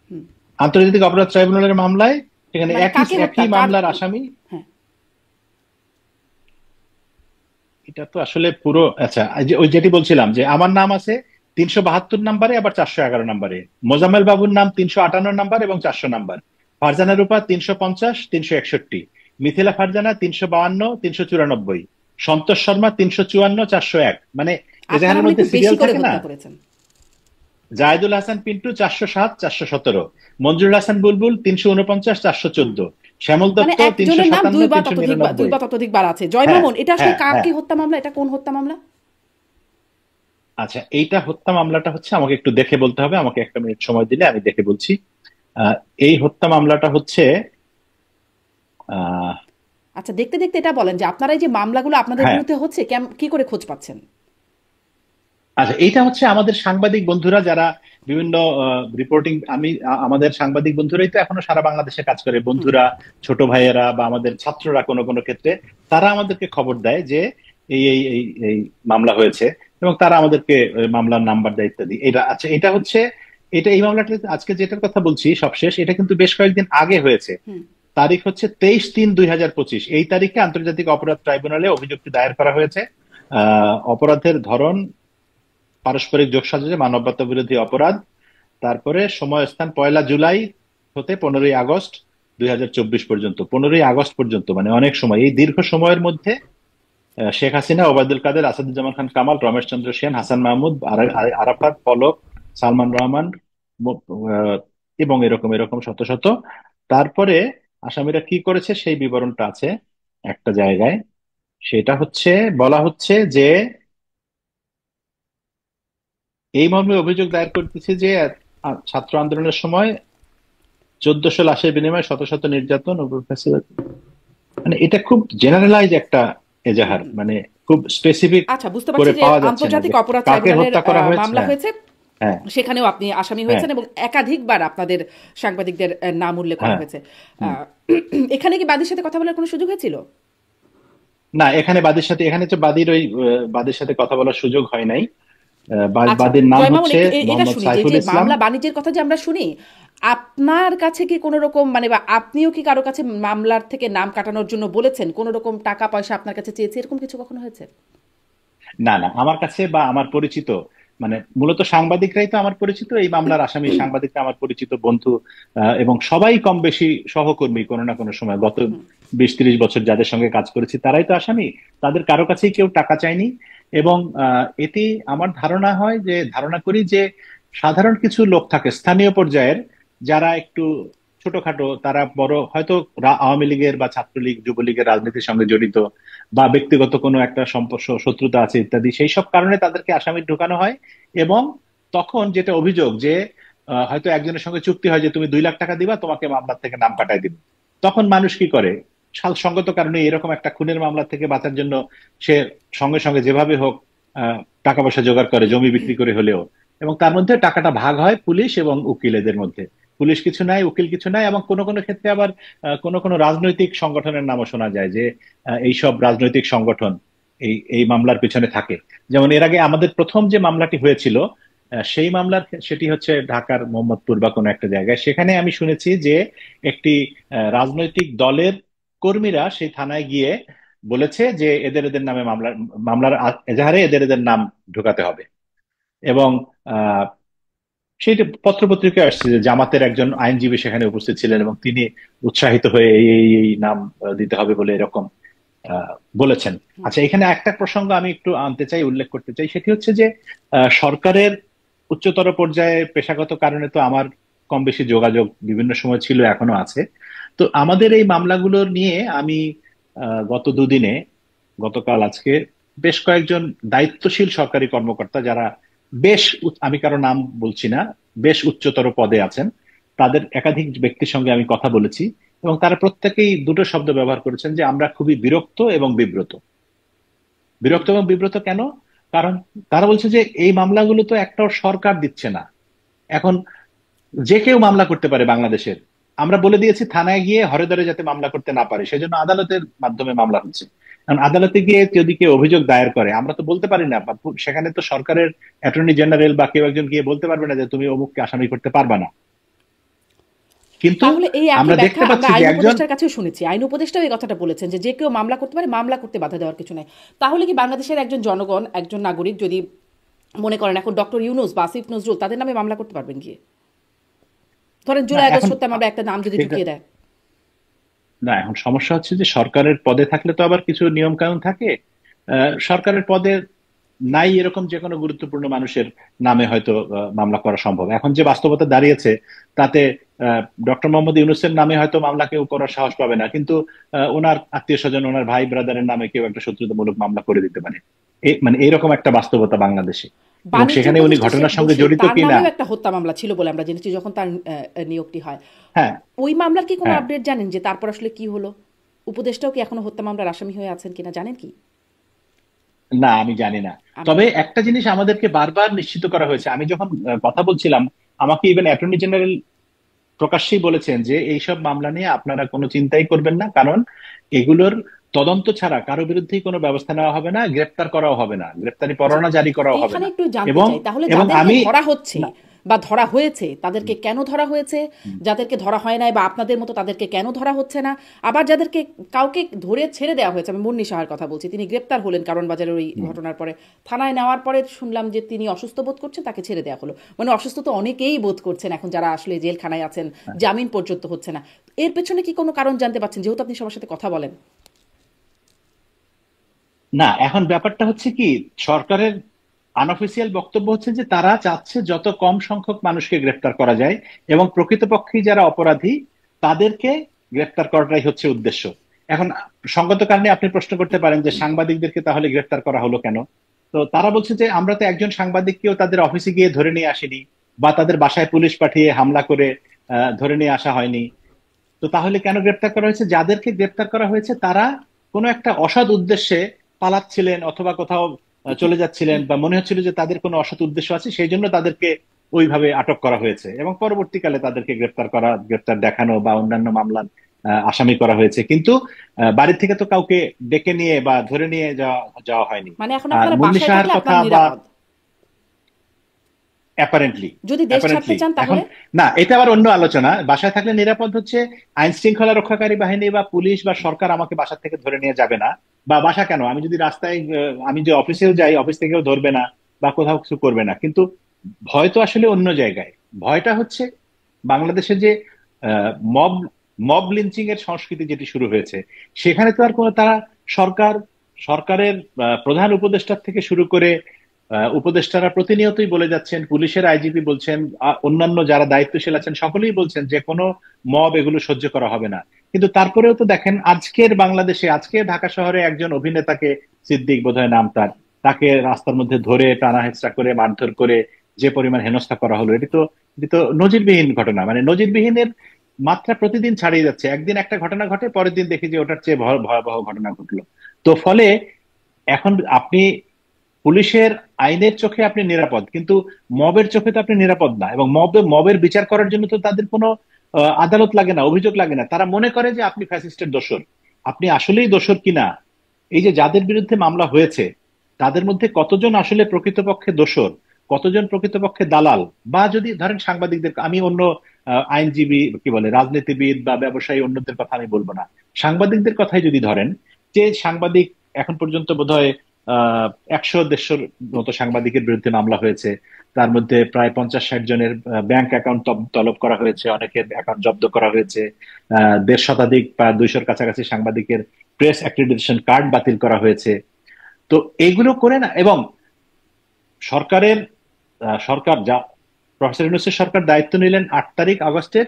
হুম। আন্তর্জাতিক অপরাধ ট্রাইব্যুনালের মামলায়, সেখানে মানে একই কাকে হত্যা, একই কার? মামলার আসামি। হ্যাঁ। এটা তো আসলে পুরো, আচ্ছা, ওই যেটি বলছিলাম যে আমার নাম আছে 372 নম্বরে, আবার 411 নম্বরে। মোজাম্মেল বাবুর নাম 358 নম্বর এবং 400 নম্বর। ফারজানা রূপা 350, 361। মিথিলা ফারজানা 352, 394। সন্তোষ শর্মা 354, 401। মানে আপনারা এজাহারের মনে মধ্যে একটু বেশি সিরিয়াল করে থাকে না। হত্যা করেছেন। জায়েদুল হাসান পিন্টু 407, 417। মঞ্জুরুল হাসান বুলবুল 349, হুম। 414। শ্যামল মানে দত্ত একজনের নাম 357, দুইবার ততোধিক 399। দুইবার ততোধিক বার আছে। জয় হ্যাঁ, মামুন, এটা আসলে হ্যাঁ, হ্যাঁ। কাকে হত্যা মামলা? এটা কোন হত্যা মামলা? আচ্ছা, এইটা হত্যা মামলাটা হচ্ছে, আমাকে একটু দেখে বলতে হবে, আমাকে একটা মিনিট সময় দিলে আমি দেখে বলছি। আহ, এই হত্যা মামলাটা হচ্ছে, আহ, আচ্ছা, দেখতে দেখতে এটা বলেন যে আপনারা এই যে মামলাগুলো আপনাদের হ্যাঁ, বিরুদ্ধে হচ্ছে, কি করে খোঁজ পাচ্ছেন? আচ্ছা, এইটা হচ্ছে আমাদের সাংবাদিক বন্ধুরা যারা বিভিন্ন রিপোর্টিং, আমাদের সাংবাদিক বন্ধুরাই তো এখনো সারা বাংলাদেশে কাজ করে, হুম। বন্ধুরা, ছোট ভাইয়েরা বা আমাদের ছাত্ররা কোনো কোনো ক্ষেত্রে, তারা আমাদেরকে খবর দেয় যে এই এই এই এই মামলা হয়েছে, এবং তারা আমাদেরকে মামলার নাম্বার দেয় ইত্যাদি। এটা, আচ্ছা, এটা হচ্ছে, এটা এই মামলাটা আজকে যেটার কথা বলছি সবশেষ, এটা কিন্তু বেশ কয়েকদিন আগে হয়েছে। হুম। তারিখ হচ্ছে 23-3-2025। এই তারিখে আন্তর্জাতিক অপরাধ ট্রাইব্যুনালে অভিযোগটি দায়ের করা হয়েছে। অপরাধের ধরন পারস্পরিক যোগসাজশে মানবতা বিরোধী অপরাধ। তারপরে সময় স্থান 1 জুলাই হতে 15 আগস্ট 2024 পর্যন্ত। 15 আগস্ট পর্যন্ত, মানে অনেক সময়, এই দীর্ঘ সময়ের মধ্যে শেখ হাসিনা, ওবায়দুল কাদের, আসাদুজ্জামান খান কামাল, রমেশ চন্দ্র সেন, হাসান মাহমুদ, আরাফাত, পলক, সালমান রহমান, আহ, এবং এরকম এরকম শত শত। তারপরে আসামিরা কি করেছে সেই বিবরণটা আছে একটা জায়গায়। সেটা হচ্ছে, বলা হচ্ছে যে এই মর্মে অভিযোগ দায়ের করতেছে যে ছাত্র আন্দোলনের সময় 1400 লাশের বিনিময়ে শত শত নির্যাতন ও মানে এটা খুব জেনারেলাইজ একটা এজাহার, মানে খুব স্পেসিফিক আচ্ছা, বুঝতে করে পারছি যে পাওয়া যাচ্ছে না যে আন্তর্জাতিক অপরাধ কাকে ট্রাইব্যুনালের হত্যা করা হয়েছে। মামলা হ্যাঁ, হয়েছে, হ্যাঁ, সেখানেও আপনি আসামি হ্যাঁ, হয়েছেন এবং একাধিকবার আপনাদের সাংবাদিকদের নাম উল্লেখ করা হ্যাঁ। হয়েছে। হুম। আহ, এখানে কি বাদীর সাথে কথা বলার কোনো সুযোগ হয়েছিল? না, এখানে বাদীর সাথে, এখানে তো বাদীর সাথে কথা বলার সুযোগ হয় নাই। আচ্ছা, বাদীর নাম জয় মামুন, হচ্ছে একটু এটা মোহাম্মদ শুনি যে সাইফুল যে ইসলাম। মামলা বাণিজ্যের কথা যে আমরা শুনি, আপনার কাছে কি কোনো রকম মানে বা আপনিও কি কারো কাছে মামলার থেকে নাম কাটানোর জন্য বলেছেন, কোনো রকম টাকা পয়সা আপনার কাছে চেয়েছে, এরকম কিছু কখনো হয়েছে? না না, আমার কাছে বা আমার পরিচিত, মানে মূলত সাংবাদিকরাই তো আমার পরিচিত, এই মামলার আসামি সাংবাদিকরা আমার পরিচিত বন্ধু, এবং সবাই কম বেশি সহকর্মী কোনো না কোনো সময় গত 20-30 বছর যাদের সঙ্গে কাজ করেছি তারাই তো আসামি। তাদের কারো কাছেই কেউ টাকা চায়নি। এবং এতে আমার ধারণা হয় যে, ধারণা করি যে সাধারণ কিছু লোক থাকে স্থানীয় পর্যায়ের, যারা একটু ছোটখাটো, তারা বড় হয়তো আওয়ামী লীগের বা ছাত্রলীগ যুবলীগের রাজনীতির সঙ্গে জড়িত, বা ব্যক্তিগত কোনো একটা সম্পর্ক শত্রুতা আছে ইত্যাদি, সেই সব কারণে তাদেরকে আসামি ঢোকানো হয়। এবং তখন যেটা অভিযোগ যে হয়তো একজনের সঙ্গে চুক্তি হয় যে তুমি 2 লাখ টাকা দিবা, তোমাকে মামলা থেকে নাম কাটাই দিবে। তখন মানুষ কি করে, সঙ্গত কারণে এরকম একটা খুনের মামলা থেকে বাঁচার জন্য সে সঙ্গে সঙ্গে যেভাবে হোক আহ, টাকা পয়সা জোগাড় করে, জমি বিক্রি করে হলেও। এবং তার মধ্যে টাকাটা ভাগ হয় পুলিশ এবং উকিলেদের মধ্যে। পুলিশ কিছু নাই, উকিল কিছু নাই, এবং কোনো কোনো ক্ষেত্রে আবার কোনো কোনো রাজনৈতিক সংগঠনের নামও শোনা যায় যে এইসব রাজনৈতিক সংগঠন এই এই মামলার পিছনে থাকে। যেমন এর আগে আমাদের প্রথম যে মামলাটি হয়েছিল, সেই মামলার সেটি হচ্ছে ঢাকার মোহাম্মদপুর বা কোনো একটা জায়গায়, সেখানে আমি শুনেছি যে একটি রাজনৈতিক দলের কর্মীরা সেই থানায় গিয়ে বলেছে যে এদের এদের নামে মামলার মামলার এজাহারে এদের এদের নাম ঢোকাতে হবে। এবং আহ সেইটা পত্রপত্রিকায় আসছে যে জামাতের একজন আইনজীবী সেখানে উপস্থিত ছিলেন এবং তিনি উৎসাহিত হয়ে এই নাম দিতে হবে বলে এরকম আহ, বলেছেন। আচ্ছা, এখানে একটা প্রসঙ্গ আমি একটু আনতে চাই, উল্লেখ করতে চাই, সেটি হচ্ছে যে সরকারের উচ্চতর পর্যায়ে পেশাগত কারণে তো আমার কম বেশি যোগাযোগ বিভিন্ন সময় ছিল, এখনো আছে। তো আমাদের এই মামলাগুলো নিয়ে আমি গত দুদিনে, গতকাল আজকে, বেশ কয়েকজন দায়িত্বশীল সরকারি কর্মকর্তা যারা আমি কারো নাম বলছি না, বেশ উচ্চতর পদে আছেন, তাদের একাধিক ব্যক্তির সঙ্গে আমি কথা বলেছি। এবং তারা প্রত্যেকেই দুটো শব্দ ব্যবহার করেছেন যে আমরা খুবই বিরক্ত এবং বিব্রত। বিরক্ত এবং বিব্রত কেন? কারণ তারা বলছে যে এই মামলাগুলো তো একটাও সরকার দিচ্ছে না। এখন যে কেউ মামলা করতে পারে বাংলাদেশের। আমরা বলে দিয়েছি থানায় গিয়ে হরে ধরে যাতে মামলা করতে না পারে, সেজন্য আদালতের মাধ্যমে মামলা হচ্ছে। কারণ আদালতে গিয়ে যদি কেউ অভিযোগ দায়ের করে, আমরা তো বলতে পারি না, বা সেখানে তো সরকারের অ্যাটর্নি জেনারেল বা কেউ একজন গিয়ে বলতে পারবে না যে তুমি অমুককে আসামি করতে পারবা না। কিন্তু তাহলে এই একই আমরা দেখতে ব্যাখ্যা আমরা পাচ্ছি যে আইন একজন, উপদেষ্টার কাছেও শুনেছি, আইন উপদেষ্টাও এই কথাটা বলেছেন যে যে কেউ মামলা করতে পারে, মামলা করতে বাধা দেওয়ার কিছু নাই। তাহলে কি বাংলাদেশের একজন জনগণ, একজন নাগরিক যদি মনে করেন এখন ডক্টর ইউনুস বা আসিফ নজরুল, তাদের নামে মামলা করতে পারবেন গিয়ে? ধরেন না জুলাই আগস্ট এখন হত্যা মামলা একটা নাম যদি সেটা, ঢুকিয়ে দেয়। না এখন সমস্যা হচ্ছে যে সরকারের পদে থাকলে তো আবার কিছু নিয়ম কানুন থাকে। সরকারের পদে নাই এরকম যে কোনো গুরুত্বপূর্ণ মানুষের নামে হয়তো মামলা করা সম্ভব। এখন যে বাস্তবতা দাঁড়িয়েছে তাতে ডক্টর মোহাম্মদ ইউনূসের নামে হয়তো মামলা কেউ করার সাহস পাবে না, কিন্তু ওনার আত্মীয় স্বজন, ওনার ভাই ব্রাদারের নামে কেউ একটা শত্রুতামূলক মামলা করে দিতে পারে। মানে এইরকম একটা বাস্তবতা বাংলাদেশে। এবং বাণিজ্য সেখানে উনি উপদেষ্টা শেখ ঘটনার সঙ্গে বশির, জড়িত তার কিনা। নামেও একটা হত্যা মামলা ছিল বলে আমরা জেনেছি যখন তার নিয়োগটি হয়। হ্যাঁ, ওই মামলার কি কোনো হ্যাঁ। আপডেট জানেন যে তারপর আসলে কি হলো? উপদেষ্টাও কি এখনো হত্যা মামলার আসামি হয়ে আছেন কিনা জানেন কি? না, আমি জানি না। আমি তবে একটা জিনিস আমাদেরকে বারবার নিশ্চিত করা হয়েছে, আমি যখন কথা বলছিলাম, আমাকে ইভেন অ্যাটর্নি জেনারেল প্রকাশ্যেই বলেছেন যে এইসব মামলা নিয়ে আপনারা কোনো চিন্তাই করবেন না, কারণ এগুলোর তদন্ত ছাড়া কারো বিরুদ্ধেই কোনো ব্যবস্থা নেওয়া হবে না, গ্রেপ্তার করাও হবে না, গ্রেপ্তারি জি, পরোয়ানা জারি করাও হবে এইখানে না। একটু জানতে এবং চাই তাহলে এবং যাদেরকে আমি, ধরা হচ্ছে না, বা ধরা হয়েছে তাদেরকে হুম, কেন ধরা হয়েছে, হুম, যাদেরকে ধরা হয় নাই বা আপনাদের মতো তাদেরকে কেন ধরা হচ্ছে না, আবার যাদেরকে কাউকে ধরে ছেড়ে দেওয়া হয়েছে, আমি মুন্নি সাহার কথা বলছি, তিনি গ্রেপ্তার হলেন কারণ বাজারের ওই হুম, ঘটনার পরে, থানায় নেওয়ার পরে শুনলাম যে তিনি অসুস্থ বোধ করছেন, তাকে ছেড়ে দেওয়া হলো। মানে অসুস্থ তো অনেকেই বোধ করছেন এখন যারা আসলে জেলখানায় আছেন, হ্যাঁ। জামিন পর্যন্ত হচ্ছে না। এর পেছনে কি কোনো কারণ জানতে পাচ্ছেন, যেহেতু আপনি সবার সাথে কথা বলেন? না, এখন ব্যাপারটা হচ্ছে কি, সরকারের আনঅফিসিয়াল বক্তব্য হচ্ছে যে তারা চাচ্ছে যত কম সংখ্যক মানুষকে গ্রেফতার করা যায়, এবং প্রকৃতপক্ষে যারা অপরাধী তাদেরকে গ্রেফতার করাটাই হচ্ছে উদ্দেশ্য। এখন সঙ্গত কারণে আপনি প্রশ্ন করতে পারেন যে সাংবাদিকদেরকে তাহলে গ্রেফতার করা হলো কেন? তো তারা বলছে যে আমরা তো একজন সাংবাদিককেও তাদের অফিসে গিয়ে ধরে নিয়ে আসিনি, বা তাদের বাসায় পুলিশ পাঠিয়ে হামলা করে ধরে নিয়ে আসা হয়নি। তো তাহলে কেন গ্রেপ্তার করা হয়েছে? যাদেরকে গ্রেপ্তার করা হয়েছে তারা কোনো একটা অসৎ উদ্দেশ্যে পালাচ্ছিলেন, অথবা কোথাও চলে যাচ্ছিলেন, বা মনে হচ্ছিল যে তাদের কোনো অসৎ উদ্দেশ্য আছে, সেই জন্য তাদেরকে ওইভাবে আটক করা হয়েছে, এবং পরবর্তীকালে তাদেরকে গ্রেপ্তার দেখানো বা অন্যান্য মামলার আসামি করা হয়েছে। কিন্তু বাড়ি থেকে তো কাউকে ডেকে নিয়ে বা ধরে নিয়ে যাওয়া যাওয়া হয়নি। মানে এখন আর আপনারা মুন্নি বাসায় সাহার থাকলে কথা আপনার বা, নিরাপদ? অ্যাপারেন্টলি যদি দেশ ছাড়তে অ্যাপারেন্টলি চান এখন তাহলে? না, এটা আবার অন্য আলোচনা। বাসায় থাকলে নিরাপদ হচ্ছে আইন শৃঙ্খলা রক্ষাকারী বাহিনী বা পুলিশ বা সরকার আমাকে বাসা থেকে ধরে নিয়ে যাবে না। বা বাসা কেন, আমি যদি রাস্তায় আমি যে অফিসেও যাই, অফিস থেকেও ধরবে না বা কোথাও কিছু করবে না। কিন্তু ভয় তো আসলে অন্য জায়গায়। ভয়টা হচ্ছে বাংলাদেশে যে মব মব লিঞ্চিং এর সংস্কৃতি যেটি শুরু হয়েছে, সেখানে তো আর কোনো তারা সরকার, সরকারের প্রধান উপদেষ্টার থেকে শুরু করে উপদেষ্টারা প্রতিনিয়তই বলে যাচ্ছেন, পুলিশের আইজিপি বলছেন, অন্যান্য যারা দায়িত্বশীল আছেন সকলেই বলছেন যে কোনো মব এগুলো সহ্য করা হবে না। কিন্তু তারপরেও তো দেখেন আজকের বাংলাদেশে, আজকে ঢাকা শহরে একজন অভিনেতাকে, সিদ্দিক বোধহয় নাম তার, তাকে রাস্তার মধ্যে ধরে টানা হেঁচড়া করে মারধর করে যে পরিমাণ হেনস্থা করা হলো, এটি তো নজিরবিহীন ঘটনা। মানে নজিরবিহীনের মাত্রা প্রতিদিন ছাড়িয়ে যাচ্ছে। একদিন একটা ঘটনা ঘটে, পরের দিন দেখি যে ওটার চেয়ে ভয়াবহ ঘটনা ঘটলো। তো ফলে এখন আপনি পুলিশের আইনের চোখে আপনি নিরাপদ, কিন্তু মবের চোখে তো আপনি নিরাপদ না। এবং মবের বিচার করার জন্য তো তাদের কোনো আদালত লাগে না, অভিযোগ লাগে না। তারা মনে করে যে আপনি ফ্যাসিস্টের দোসর। আপনি আসলেই দোসর কিনা, এই যে যাদের বিরুদ্ধে মামলা হয়েছে তাদের মধ্যে কতজন আসলে প্রকৃতপক্ষে দোসর, কতজন প্রকৃতপক্ষে দালাল, বা যদি ধরেন সাংবাদিকদের, আমি অন্য আইনজীবী কি বলে রাজনীতিবিদ বা ব্যবসায়ী অন্যদের কথা আমি বলবো না, সাংবাদিকদের কথাই যদি ধরেন, যে সাংবাদিক এখন পর্যন্ত বোধহয় 100-150 মতো সাংবাদিকের বিরুদ্ধে মামলা হয়েছে। তার মধ্যে প্রায় 50-60 জনের ব্যাংক অ্যাকাউন্ট তলব করা হয়েছে, অনেকের অ্যাকাউন্ট জব্দ করা হয়েছে। 150 শতাধিক বা 200-র কাছাকাছি সাংবাদিকের প্রেস অ্যাক্রিডিটেশন কার্ড বাতিল করা হয়েছে। তো এইগুলো করে না, এবং সরকারের সরকার যা, প্রফেসর ইউনূসের সরকার দায়িত্ব নিলেন 8 আগস্টের,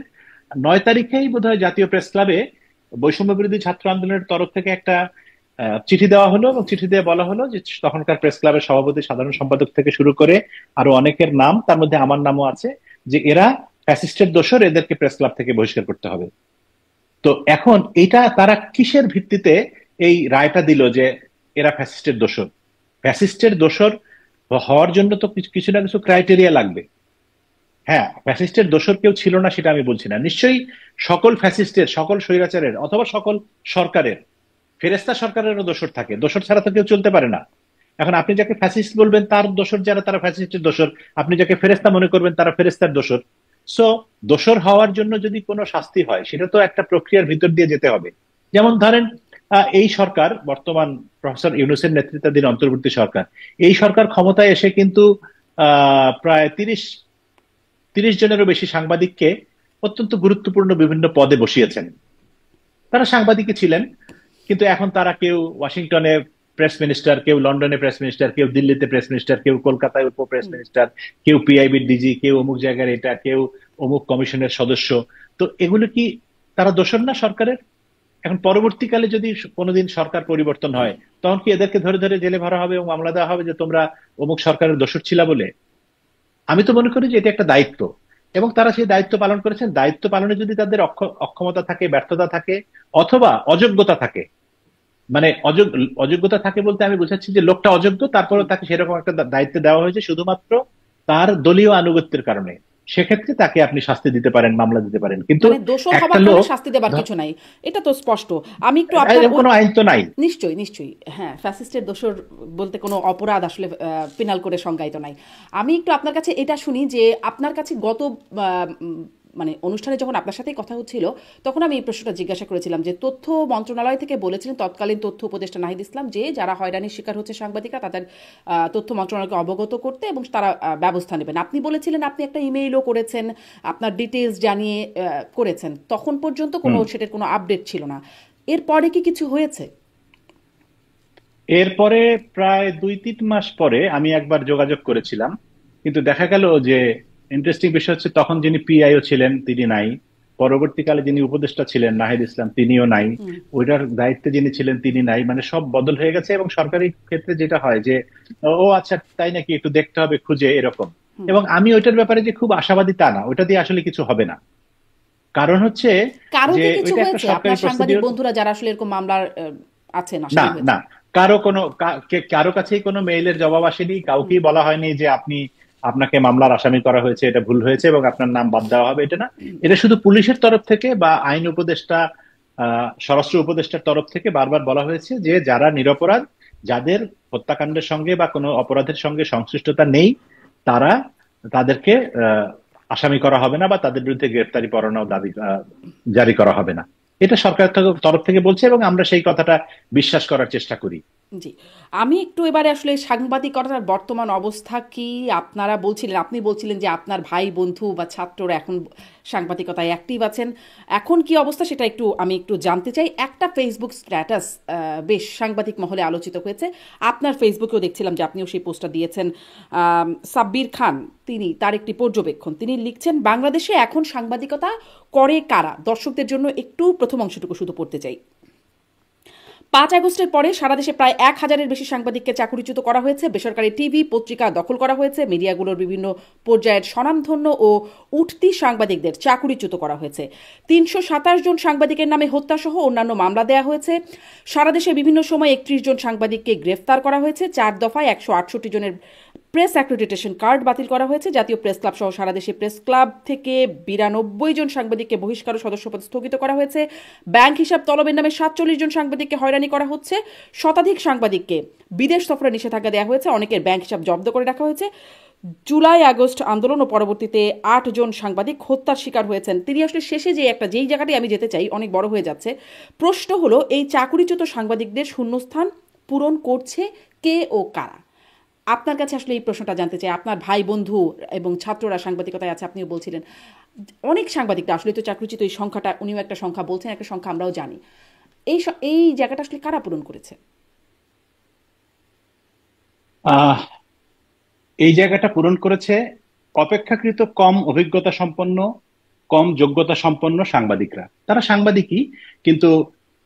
9 তারিখেই বোধহয় জাতীয় প্রেস ক্লাবে বৈষম্য বিরোধী ছাত্র আন্দোলনের তরফ থেকে একটা চিঠি দেওয়া হলো, এবং চিঠি দিয়ে বলা হলো যে তখনকার প্রেস ক্লাবের সভাপতি, সাধারণ সম্পাদক থেকে শুরু করে আরো অনেকের নাম, তার মধ্যে আমার নামও আছে, যে এরা ফ্যাসিস্টের দোসর, এদেরকে প্রেস ক্লাব থেকে বহিষ্কার করতে হবে। তো এখন এটা তারা কিসের ভিত্তিতে এই রায়টা দিল যে এরা ফ্যাসিস্টের দোসর? ফ্যাসিস্টের দোসর হওয়ার জন্য তো কিছু কিছু না কিছু ক্রাইটেরিয়া লাগবে। হ্যাঁ, ফ্যাসিস্টের দোসর কেউ ছিল না সেটা আমি বলছি না, নিশ্চয়ই সকল ফ্যাসিস্টের, সকল স্বৈরাচারের অথবা সকল সরকারের, ফেরেস্তা সরকারেরও দোসর থাকে, দোসর ছাড়া তো কেউ চলতে পারে না। এখন আপনি যাকে ফ্যাসিস্ট বলবেন তার দোসর যারা, তারা ফ্যাসিস্টের দোসর। আপনি যাকে ফেরেস্তা মনে করবেন তারা ফেরেস্তার দোসর। সো দোসর হওয়ার জন্য যদি কোনো শাস্তি হয়, সেটা তো একটা প্রক্রিয়ার ভিতর দিয়ে যেতে হবে। যেমন ধরেন এই সরকার, বর্তমান প্রফেসর ইউনূসের নেতৃত্বাধীন অন্তর্বর্তী সরকার, এই সরকার ক্ষমতায় এসে কিন্তু প্রায় 30 জনেরও বেশি সাংবাদিককে অত্যন্ত গুরুত্বপূর্ণ বিভিন্ন পদে বসিয়েছেন। তারা সাংবাদিকই ছিলেন, কিন্তু এখন তারা কেউ ওয়াশিংটনে প্রেস মিনিস্টার, কেউ লন্ডনে প্রেস মিনিস্টার, কেউ দিল্লিতে প্রেস মিনিস্টার, কেউ কলকাতায় উপ প্রেস মিনিস্টার, কেউ পিআইবির ডিজি, কেউ অমুক জায়গার এটা, কেউ অমুক কমিশনের সদস্য। তো এগুলো কি তারা দোষর না সরকারের? এখন পরবর্তীকালে যদি কোনোদিন সরকার পরিবর্তন হয়, তখন কি এদেরকে ধরে ধরে জেলে ভরা হবে এবং মামলা দেওয়া হবে যে তোমরা অমুক সরকারের দোষর ছিলা বলে? আমি তো মনে করি যে এটা একটা দায়িত্ব, এবং তারা সেই দায়িত্ব পালন করেছেন। দায়িত্ব পালনে যদি তাদের অক্ষমতা থাকে, ব্যর্থতা থাকে, অথবা অযোগ্যতা থাকে, মানে অযোগ্যতা থাকে বলতে আমি বোঝাচ্ছি যে লোকটা অযোগ্য, তারপরেও তাকে সেরকম একটা দায়িত্ব দেওয়া হয়েছে শুধুমাত্র তার দলীয় আনুগত্যের কারণে, সেক্ষেত্রে তাকে আপনি শাস্তি দিতে পারেন, মামলা দিতে পারেন। কিন্তু মানে দোষর একটা হবার কারণে লোক, শাস্তি দেবার কিছু নাই, এটা তো স্পষ্ট। আমি একটু আপনার এরকম কোনো আইন তো নাই। নিশ্চয়ই নিশ্চয়ই, হ্যাঁ, ফ্যাসিস্টের দোষর বলতে কোনো অপরাধ আসলে পেনাল করে সংজ্ঞায়িত নাই। আমি একটু আপনার কাছে এটা শুনি যে আপনার কাছে গত মানে অনুষ্ঠানে যখন আপনার সাথেই কথা হচ্ছিল, তখন আমি এই প্রশ্নটা জিজ্ঞাসা করেছিলাম যে তথ্য মন্ত্রণালয় থেকে বলেছিলেন তৎকালীন তথ্য উপদেষ্টা নাহিদ ইসলাম যে যারা হয়রানির শিকার হচ্ছে সাংবাদিকরা, তাদের তথ্য মন্ত্রণালয়কে অবগত করতে এবং তারা ব্যবস্থা নেবেন। আপনি বলেছিলেন আপনি একটা ইমেইলও করেছেন, আপনার ডিটেলস জানিয়ে করেছেন। তখন পর্যন্ত কোনো সেটার কোনো আপডেট ছিল না। এরপরে কি কিছু হয়েছে? এরপরে প্রায় 2-3 মাস পরে আমি একবার যোগাযোগ করেছিলাম, কিন্তু দেখা গেল যে ইন্টারেস্টিং বিষয় হচ্ছে তখন যিনি পিআইও ছিলেন তিনি নাই, পরবর্তীকালে যিনি উপদেষ্টা ছিলেন নাহিদ ইসলাম তিনিও নাই, ওইটার দায়িত্বে যিনি ছিলেন তিনি নাই। মানে সব বদল হয়ে গেছে। এবং সরকারি ক্ষেত্রে যেটা হয় যে ও আচ্ছা তাই নাকি, একটু দেখতে হবে খুঁজে, এরকম। এবং আমি ওইটার ব্যাপারে যে খুব আশাবাদী তা না, ওইটা দিয়ে আসলে কিছু হবে না। কারণ হচ্ছে কারো যে কি কিছু ওইটা একটা হয়েছে সরকারি আপনার সাংবাদিক প্রসিডিওর। বন্ধুরা যারা আসলে এরকম মামলার আছেন, না, আসামি না, হয়েছেন? কারো কাছেই কোনো মেইলের জবাব আসেনি, কাউকেই বলা হয়নি যে আপনাকে মামলার আসামি করা হয়েছে, এটা ভুল হয়েছে এবং আপনার নাম বাদ দেওয়া হবে, এটা না। এটা শুধু পুলিশের তরফ থেকে বা আইন উপদেষ্টা, স্বরাষ্ট্র উপদেষ্টার তরফ থেকে বারবার বলা হয়েছে যে যারা নিরপরাধ, যাদের হত্যাকাণ্ডের সঙ্গে বা কোনো অপরাধের সঙ্গে সংশ্লিষ্টতা নেই, তারা তাদেরকে আসামি করা হবে না বা তাদের বিরুদ্ধে গ্রেফতারি পরোয়ানা দাবি জারি করা হবে না। এটা সরকারের তরফ থেকে বলছে এবং আমরা সেই কথাটা বিশ্বাস করার চেষ্টা করি। জি, আমি একটু এবারে আসলে সাংবাদিকতার বর্তমান অবস্থা কি আপনারা বলছিলেন, আপনি বলছিলেন যে আপনার ভাই বন্ধু বা ছাত্ররা এখন সাংবাদিকতায় অ্যাক্টিভ আছেন, এখন কি অবস্থা সেটা আমি একটু জানতে চাই। একটা ফেসবুক স্ট্যাটাস বেশ সাংবাদিক মহলে আলোচিত হয়েছে, আপনার ফেসবুকেও দেখছিলাম যে আপনিও সেই পোস্টটা দিয়েছেন। সাব্বির খান, তার একটি পর্যবেক্ষণ, তিনি লিখছেন বাংলাদেশে এখন সাংবাদিকতা করে কারা। দর্শকদের জন্য একটু প্রথম অংশটুকু শুধু পড়তে চাই। 5 আগস্টের পরে সারা দেশে প্রায় 1,000-এর বেশি সাংবাদিককে চাকরিচ্যুত করা হয়েছে, বেসরকারি টিভি পত্রিকা দখল করা হয়েছে, মিডিয়াগুলোর বিভিন্ন পর্যায়ের স্বনামধন্য ও উঠতি সাংবাদিকদের চাকরিচ্যুত করা হয়েছে, 327 জন সাংবাদিকের নামে হত্যাসহ অন্যান্য মামলা দেয়া হয়েছে, সারা দেশে বিভিন্ন সময় 31 জন সাংবাদিককে গ্রেফতার করা হয়েছে, 4 দফায় 168 জনের প্রেস অ্যাক্রেডিটেশন কার্ড বাতিল করা হয়েছে, জাতীয় প্রেস ক্লাব সহ সারা দেশে প্রেস ক্লাব থেকে 92 জন সাংবাদিককে বহিষ্কার ও সদস্যপদ স্থগিত করা হয়েছে, ব্যাংক হিসাব তলবের নামে 47 জন সাংবাদিককে হয়রানি করা হচ্ছে, শতাধিক সাংবাদিককে বিদেশ সফরে নিষেধাজ্ঞা দেওয়া হয়েছে, অনেকের ব্যাংক হিসাব জব্দ করে রাখা হয়েছে। জুলাই আগস্ট আন্দোলন ও পরবর্তীতে 8 জন সাংবাদিক হত্যার শিকার হয়েছেন। তিনি আসলে শেষে যেই জায়গাটাই আমি যেতে চাই, অনেক বড় হয়ে যাচ্ছে, প্রশ্ন হলো এই চাকরিচ্যুত সাংবাদিকদের শূন্যস্থান পূরণ করছে কে ও কারা? আপনার কাছে আসলে এই প্রশ্নটা জানতে চাই। আপনার ভাই বন্ধু এবং ছাত্ররা সাংবাদিকতায় আছে, আপনিও বলছিলেন অনেক সাংবাদিকরা আসলে তো চাকরিচ্যুত, এই সংখ্যাটা উনিও একটা সংখ্যা বলছেন, একটা সংখ্যা আমরাও জানি। এই জায়গাটা আসলে কারা পূরণ করেছে? আহ এই জায়গাটা পূরণ করেছে অপেক্ষাকৃত কম অভিজ্ঞতা সম্পন্ন, কম যোগ্যতা সম্পন্ন সাংবাদিকরা। তারা সাংবাদিকই, কিন্তু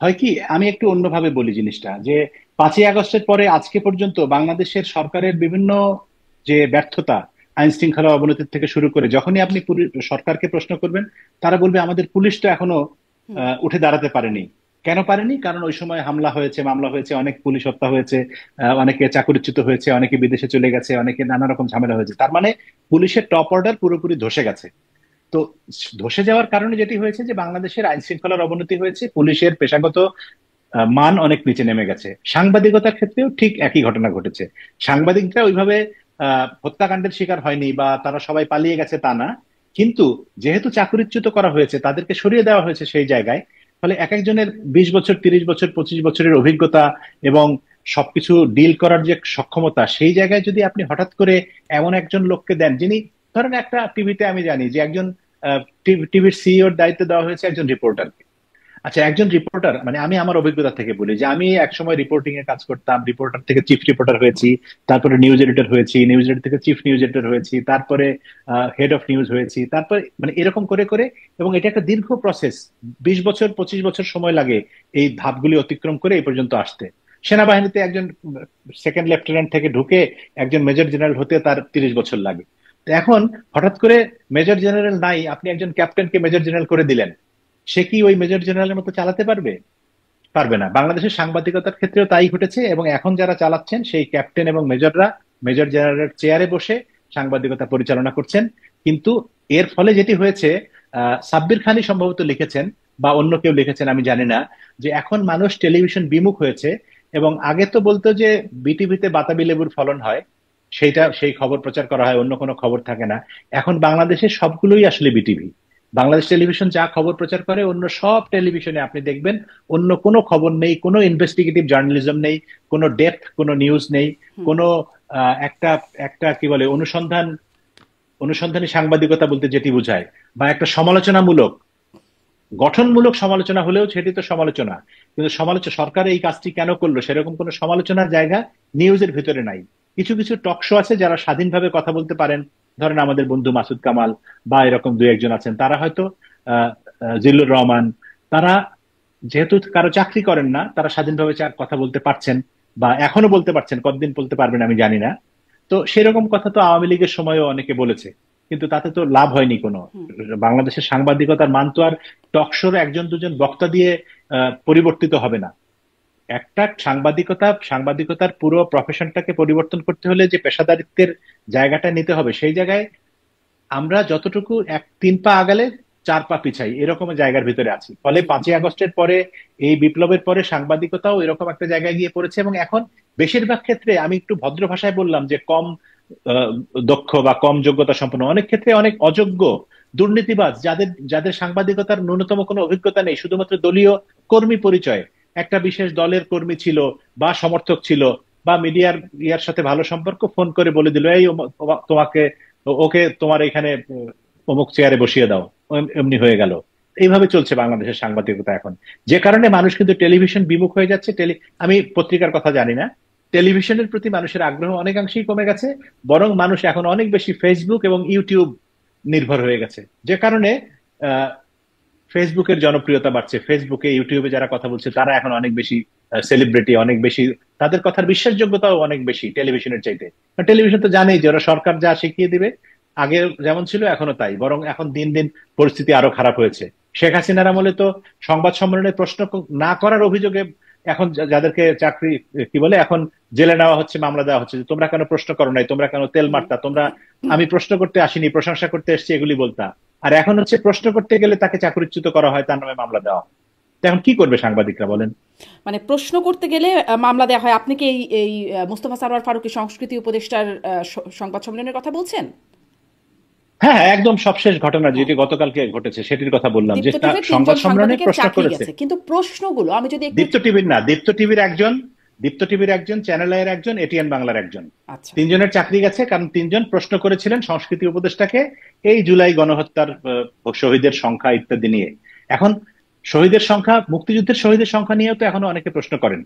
হয় কি, আমি একটু অন্যভাবে বলি জিনিসটা, যে 5ই আগস্টের পরে আজকে পর্যন্ত বাংলাদেশের সরকারের বিভিন্ন যে ব্যর্থতা, আইন শৃঙ্খলা অবনতির থেকে শুরু করে, যখনই আপনি সরকারকে প্রশ্ন করবেন, তারা বলবে আমাদের পুলিশ তো এখনো উঠে দাঁড়াতে পারেনি। কেন পারেনি? কারণ ওই সময় হামলা হয়েছে, মামলা হয়েছে, অনেক পুলিশ হত্যা হয়েছে, অনেকে চাকরিচ্যুত হয়েছে, অনেকে বিদেশে চলে গেছে, অনেকে নানা রকম ঝামেলা হয়েছে। তার মানে পুলিশের টপ অর্ডার পুরোপুরি ধসে গেছে। তো ধসে যাওয়ার কারণে যেটি হয়েছে যে বাংলাদেশের আইন শৃঙ্খলার অবনতি হয়েছে, পুলিশের পেশাগত মান অনেক নিচে নেমে গেছে। সাংবাদিকতার ক্ষেত্রেও ঠিক একই ঘটনা ঘটেছে। সাংবাদিকরা ওইভাবে হত্যাকাণ্ডের শিকার হয়নি বা তারা সবাই পালিয়ে গেছে তা না, কিন্তু যেহেতু চাকরিচ্যুত করা হয়েছে, তাদেরকে সরিয়ে দেওয়া হয়েছে সেই জায়গায়, ফলে এক একজনের 20 বছর, 30 বছর, 25 বছরের অভিজ্ঞতা এবং সবকিছু ডিল করার যে সক্ষমতা, সেই জায়গায় যদি আপনি হঠাৎ করে এমন একজন লোককে দেন, যিনি ধরেন একটা টিভিতে, আমি জানি যে একজন টিভির সিইওর দায়িত্ব দেওয়া হয়েছে একজন রিপোর্টারকে। আচ্ছা, একজন রিপোর্টার, মানে আমি আমার অভিজ্ঞতা থেকে বলি যে আমি একসময় রিপোর্টিং এ কাজ করতাম, রিপোর্টার থেকে চিফ রিপোর্টার হয়েছি, তারপরে নিউজ এডিটর হয়েছি, নিউজ এডিটর থেকে চিফ নিউজ এডিটর হয়েছি, তারপরে হেড অফ নিউজ হয়েছি, তারপরে মানে এরকম করে করে, এবং এটা একটা দীর্ঘ প্রসেস, 20 বছর 25 বছর সময় লাগে এই ধাপগুলি অতিক্রম করে এই পর্যন্ত আসতে। সেনাবাহিনীতে একজন সেকেন্ড লেফটেন্যান্ট থেকে ঢুকে একজন মেজর জেনারেল হতে তার 30 বছর লাগে। তো এখন হঠাৎ করে মেজর জেনারেল নাই, আপনি একজন ক্যাপ্টেনকে মেজর জেনারেল করে দিলেন, সে কি ওই মেজর জেনারেলের মতো চালাতে পারবে? পারবে না। বাংলাদেশের সাংবাদিকতার ক্ষেত্রেও তাই ঘটেছে, এবং এখন যারা চালাচ্ছেন সেই ক্যাপ্টেন এবং মেজররা মেজর জেনারেলের চেয়ারে বসে সাংবাদিকতা পরিচালনা করছেন। কিন্তু এর ফলে যেটি হয়েছে, সাব্বির খানই সম্ভবত লিখেছেন বা অন্য কেউ লিখেছেন আমি জানি না, যে এখন মানুষ টেলিভিশন বিমুখ হয়েছে। এবং আগে তো বলতো যে বিটিভিতে বাতাবি লেবুর ফলন হয়, সেই খবর প্রচার করা হয়, অন্য কোনো খবর থাকে না। এখন বাংলাদেশের সবগুলোই আসলে বিটিভি। বাংলাদেশ টেলিভিশন যা খবর প্রচার করে, অন্য সব টেলিভিশনে আপনি দেখবেন অন্য কোনো খবর নেই, কোনো ইনভেস্টিগেটিভ জার্নালিজম নেই, কোনো ডেপথ, কোনো নিউজ নেই, কোনো একটা একটা কি বলে অনুসন্ধানী সাংবাদিকতা বলতে যেটি বোঝায়, বা একটা সমালোচনামূলক, গঠনমূলক সমালোচনা হলেও সেটি তো সমালোচনা, কিন্তু সরকার এই কাজটি কেন করলো সেরকম কোনো সমালোচনার জায়গা নিউজের ভিতরে নাই। কিছু কিছু টক শো আছে যারা স্বাধীনভাবে কথা বলতে পারেন, ধরেন আমাদের বন্ধু মাসুদ কামাল বা এরকম দুই একজন আছেন, তারা হয়তো জিল্লুর রহমান, তারা যেহেতু কারো চাকরি করেন না, তারা স্বাধীনভাবে কথা বলতে পারছেন, বা এখনো বলতে পারছেন, কতদিন বলতে পারবেন আমি জানি না। তো সেরকম কথা তো আওয়ামী লীগের সময়ও অনেকে বলেছে, কিন্তু তাতে তো লাভ হয়নি কোনো। বাংলাদেশের সাংবাদিকতার মান তো আর টকশোর একজন দুজন বক্তা দিয়ে পরিবর্তিত হবে না। একটা সাংবাদিকতার পুরো প্রফেশনটাকে পরিবর্তন করতে হলে যে পেশাদারিত্বের জায়গাটা নিতে হবে, সেই জায়গায় আমরা যতটুকু 3 পা আগালে 4 পা পিছাই, এরকম জায়গার ভিতরে আছি। ফলে 5ই আগস্টের পরে, এই বিপ্লবের পরে সাংবাদিকতাও এরকম একটা জায়গায় গিয়ে পড়েছে। এবং এখন বেশিরভাগ ক্ষেত্রে, আমি একটু ভদ্র ভাষায় বললাম যে কম আহ, দক্ষ বা কম যোগ্যতা সম্পন্ন, অনেক ক্ষেত্রে অনেক অযোগ্য দুর্নীতিবাজ, যাদের যাদের সাংবাদিকতার ন্যূনতম কোনো অভিজ্ঞতা নেই, শুধুমাত্র দলীয় কর্মী পরিচয়, একটা বিশেষ দলের কর্মী ছিল বা সমর্থক ছিল বা মিডিয়ার ইয়ার সাথে ভালো সম্পর্ক, ফোন করে বলে দিল এই তোমাকে, ওকে তোমার এখানে অমুক চেয়ারে বসিয়ে দাও, এমনি হয়ে গেল। এইভাবে চলছে বাংলাদেশের সাংবাদিকতা এখন, যে কারণে মানুষ কিন্তু টেলিভিশন বিমুখ হয়ে যাচ্ছে। আমি পত্রিকার কথা জানি না, টেলিভিশনের প্রতি মানুষের আগ্রহ অনেকাংশেই কমে গেছে, বরং মানুষ এখন অনেক বেশি ফেসবুক এবং ইউটিউব নির্ভর হয়ে গেছে। যে কারণে আহ, ফেসবুকের জনপ্রিয়তা বাড়ছে, ফেসবুকে ইউটিউবে যারা কথা বলছে তারা এখন অনেক বেশি সেলিব্রিটি, অনেক বেশি, তাদের কথার বিশ্বাসযোগ্যতাও অনেক বেশি টেলিভিশনের চাইতে। কারণ টেলিভিশন তো জানেই যে ওরা সরকার যা শিখিয়ে দিবে, আগে যেমন ছিল এখনো তাই, বরং এখন দিন দিন পরিস্থিতি আরো খারাপ হয়েছে। শেখ হাসিনার আমলে তো সংবাদ সম্মেলনে প্রশ্ন না করার অভিযোগে এখন যাদেরকে চাকরি কি বলে এখন জেলে নেওয়া হচ্ছে, মামলা দেওয়া হচ্ছে যে তোমরা কেন প্রশ্ন করো নাই, তোমরা কেন তেল মারতা, তোমরা, আমি প্রশ্ন করতে আসিনি প্রশংসা করতে এসেছি, এগুলি বলতা। আর এখন হচ্ছে প্রশ্ন করতে গেলে তাকে চাকরিচ্যুত করা হয়, তার নামে মামলা দেওয়া হয়। তো এখন কি করবে সাংবাদিকরা বলেন? মানে প্রশ্ন করতে গেলে মামলা দেওয়া হয়। আপনি কি এই এই মোস্তফা সরওয়ার ফারুকী সংস্কৃতি উপদেষ্টার সংবাদ সম্মেলনের কথা বলছেন? হ্যাঁ হ্যাঁ, একদম সবশেষ ঘটনা যেটি গতকালকে ঘটেছে সেটির কথা বললাম, যে দীপ্ত টিভির সংবাদ তিনজন সম্মেলনে সাংবাদিকের প্রশ্ন চাকরি করেছে। গেছে, কিন্তু প্রশ্নগুলো আমি যদি একটু। দীপ্ত টিভির না, দীপ্ত টিভির একজন, চ্যানেল আইয়ের একজন, এটিএন বাংলার একজন, আচ্ছা। তিনজনের চাকরি গেছে, কারণ তিনজন প্রশ্ন করেছিলেন সংস্কৃতি উপদেষ্টাকে এই জুলাই গণহত্যার শহীদের সংখ্যা ইত্যাদি নিয়ে। এখন শহীদের সংখ্যা, মুক্তিযুদ্ধের শহীদের সংখ্যা নিয়েও তো এখনো অনেকে প্রশ্ন করেন।